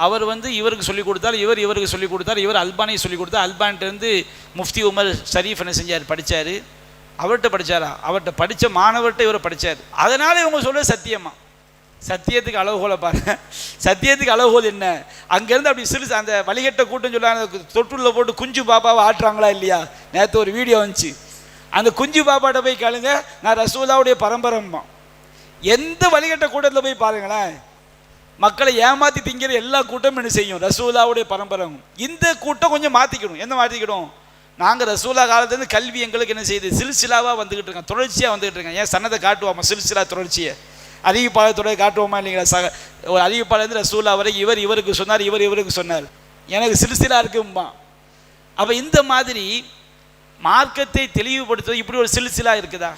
அவர் வந்து இவருக்கு சொல்லிக் கொடுத்தார், இவருக்கு சொல்லிக் கொடுத்தார், இவர் அல்பானியை சொல்லிக் கொடுத்தார், அல்பான்கிட்டேருந்து முஃப்தி உமர் ஷரீஃப் என்ன செஞ்சார், படித்தார். அவர்கிட்ட படித்தாரா, அவர்கிட்ட படித்த மாணவர்கிட்ட இவரை படித்தார். அதனால் இவங்க சொல்ல சத்தியமா, சத்தியத்துக்கு அளவுகோலை பாருங்க. சத்தியத்துக்கு அளவுகோல் என்ன, அங்கேருந்து அப்படி சிறு அந்த வழிகட்ட கூட்டம் சொல்லாங்க, தொற்றுள்ள போட்டு குஞ்சு பாப்பாவை ஆட்டுறாங்களா இல்லையா. நேற்று ஒரு வீடியோ வந்துச்சு, அந்த குஞ்சு பாப்பாட்ட போய் கேளுங்க, நான் ரசூலுல்லாஹ்வுடைய பரம்பரம்மா. எந்த வழிகட்ட கூட்டத்தில் போய் பாருங்களேன், மக்களை ஏமாற்றி திங்கிற எல்லா கூட்டமும் என்ன செய்யும், ரசூலுல்லாஹ்வுடைய பரம்பரை. இந்த கூட்டம் கொஞ்சம் மாற்றிக்கணும். என்ன மாற்றிக்கணும், நாங்கள் ரசூலுல்லாஹ் காலத்துலேருந்து கல்வி எங்களுக்கு என்ன செய்யுது, சில்சிலாவாக வந்துக்கிட்டு இருக்கோம், தொடர்ச்சியாக வந்துக்கிட்டு இருக்கோம். ஏன் சன்னத்தை காட்டுவோமா, சில்சிலா தொடர்ச்சியை அறிவிப்பாளத்தோட காட்டுவோமா இல்லைங்களா. ஒரு அறிவிப்பாளர் ரசூலுல்லாஹ் வரை இவருக்கு சொன்னார், இவருக்கு சொன்னார், எனக்கு சில்சிலா இருக்குமா. அப்போ இந்த மாதிரி மார்க்கத்தை தெளிவுபடுத்துவது இப்படி ஒரு சில்சிலா இருக்குதா.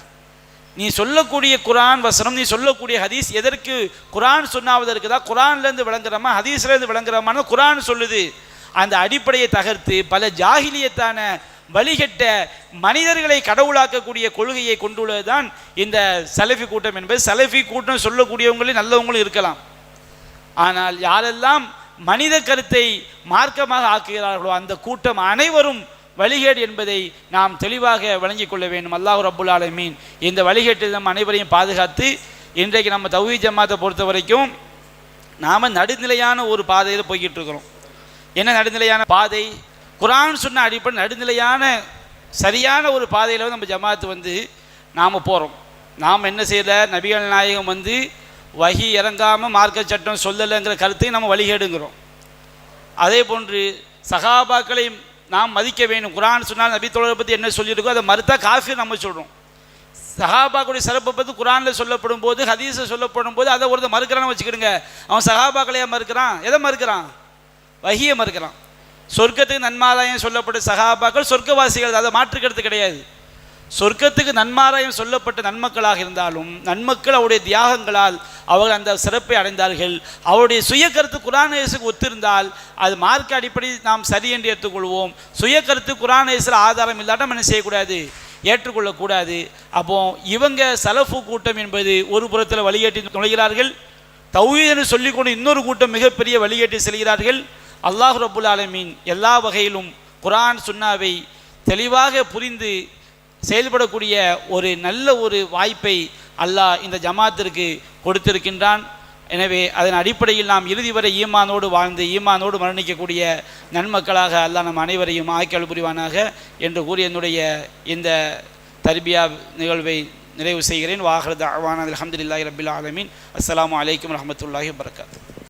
நீ சொல்லக்கூடிய குரான் வசனம், நீ சொல்லக்கூடிய ஹதீஸ் எதற்கு குரான் சொன்னாவது இருக்குதா, குரான்லேருந்து விளங்குறமா ஹதீஸ்லேருந்து விளங்குறமான குரான் சொல்லுது. அந்த அடிப்படையை தகர்த்து பல ஜாகிலியத்தான வழிகட்ட மனிதர்களை கடவுளாக்கக்கூடிய கொள்கையை கொண்டுள்ளது தான் இந்த சலஃபி கூட்டம் என்பது. சலஃபி கூட்டம் சொல்லக்கூடியவங்களே நல்லவங்களும் இருக்கலாம், ஆனால் யாரெல்லாம் மனித கருத்தை மார்க்கமாக ஆக்குகிறார்களோ அந்த கூட்டம் அனைவரும் வழிகேடு என்பதை நாம் தெளிவாக விளங்கிக் கொள்ள வேண்டும். அல்லாஹ் ரப்புல் ஆலமீன் இந்த வழிகேட்டில் நம் அனைவரையும் பாதுகாத்து இன்றைக்கு நம்ம தௌஹீத் ஜமாத்தை பொறுத்த வரைக்கும் நாம் நடுநிலையான ஒரு பாதையில் போய்கிட்டு இருக்கிறோம். என்ன நடுநிலையான பாதை, குரான் சொன்ன அடிப்படை நடுநிலையான சரியான ஒரு பாதையில் நம்ம ஜமாத்து வந்து நாம் போகிறோம். நாம் என்ன செய்யல, நபிகள் நாயகம் வந்து வஹி இறங்காமல் மார்க்க சட்டம் சொல்லலைங்கிற கருத்தை நம்ம வழிகேடுங்கிறோம். அதே போன்று சஹாபாக்களை நாம் மதிக்க வேண்டும். குரான் சொன்னால் நபி தோழரை பற்றி என்ன சொல்லியிருக்கோ அதை மறுத்தா காஃபிர் நம்ம சொல்கிறோம். சஹாபாக்களுடைய சிறப்பை பற்றி குரானில் சொல்லப்படும் போது, ஹதீஸில் சொல்லப்படும் போது அதை ஒருத்தர் மறுக்கிறான்னு வச்சுக்கிடுங்க. அவன் சஹாபாக்களையே மறுக்கிறான், எதை மறுக்கிறான், வஹியை மறுக்கிறான். சொர்க்கத்துக்கு நன்மாராயம் சொல்லப்பட்ட சஹாபாக்கள் சொர்க்கவாசிகள், அதை மாற்றுக்கிறது கிடையாது. சொர்க்கத்துக்கு நன்மாராயம் சொல்லப்பட்ட நன்மக்களாக இருந்தாலும் நன்மக்கள் அவருடைய தியாகங்களால் அவர்கள் அந்த சிறப்பை அடைந்தார்கள். அவருடைய சுய கருத்து குரான் ஹதீஸுக்கு ஒத்திருந்தால் அது மார்க்க அடிப்படை நாம் சரி என்று ஏற்றுக்கொள்வோம். சுய கருத்து குரான் ஹதீஸில் ஆதாரம் இல்லாமல் என்ன செய்யக்கூடாது, ஏற்றுக்கொள்ளக்கூடாது. அப்போ இவங்க சலஃபு கூட்டம் என்பது ஒரு புறத்தில் வழிகேட்டி நுழைகிறார்கள், தௌஹீத் என்று சொல்லிக்கொண்டு இன்னொரு கூட்டம் மிகப்பெரிய வழிகேட்டி செல்கிறார்கள். அல்லாஹ் ரப்புல் ஆலமீன் எல்லா வகையிலும் குரான் சுன்னாவை தெளிவாக புரிந்து செயல்படக்கூடிய ஒரு நல்ல ஒரு வாய்ப்பை அல்லாஹ் இந்த ஜமாத்திற்கு கொடுத்திருக்கின்றான். எனவே அதன் அடிப்படையில் நாம் இறுதி வரை ஈமானோடு வாழ்ந்து ஈமானோடு மரணிக்கக்கூடிய நன்மக்களாக அல்லாஹ் நம் அனைவரையும் ஆக்கியல் புரிவானாக என்று கூறி என்னுடைய இந்த தர்பியா நிகழ்வை நிறைவு செய்கிறேன். வாஹிரு தஅவானா அல்ஹம்துலில்லாஹி ரப்பில் ஆலமீன். அஸ்ஸலாமு அலைக்கும் வரஹ்மத்துல்லாஹி வபரகாத்துஹு.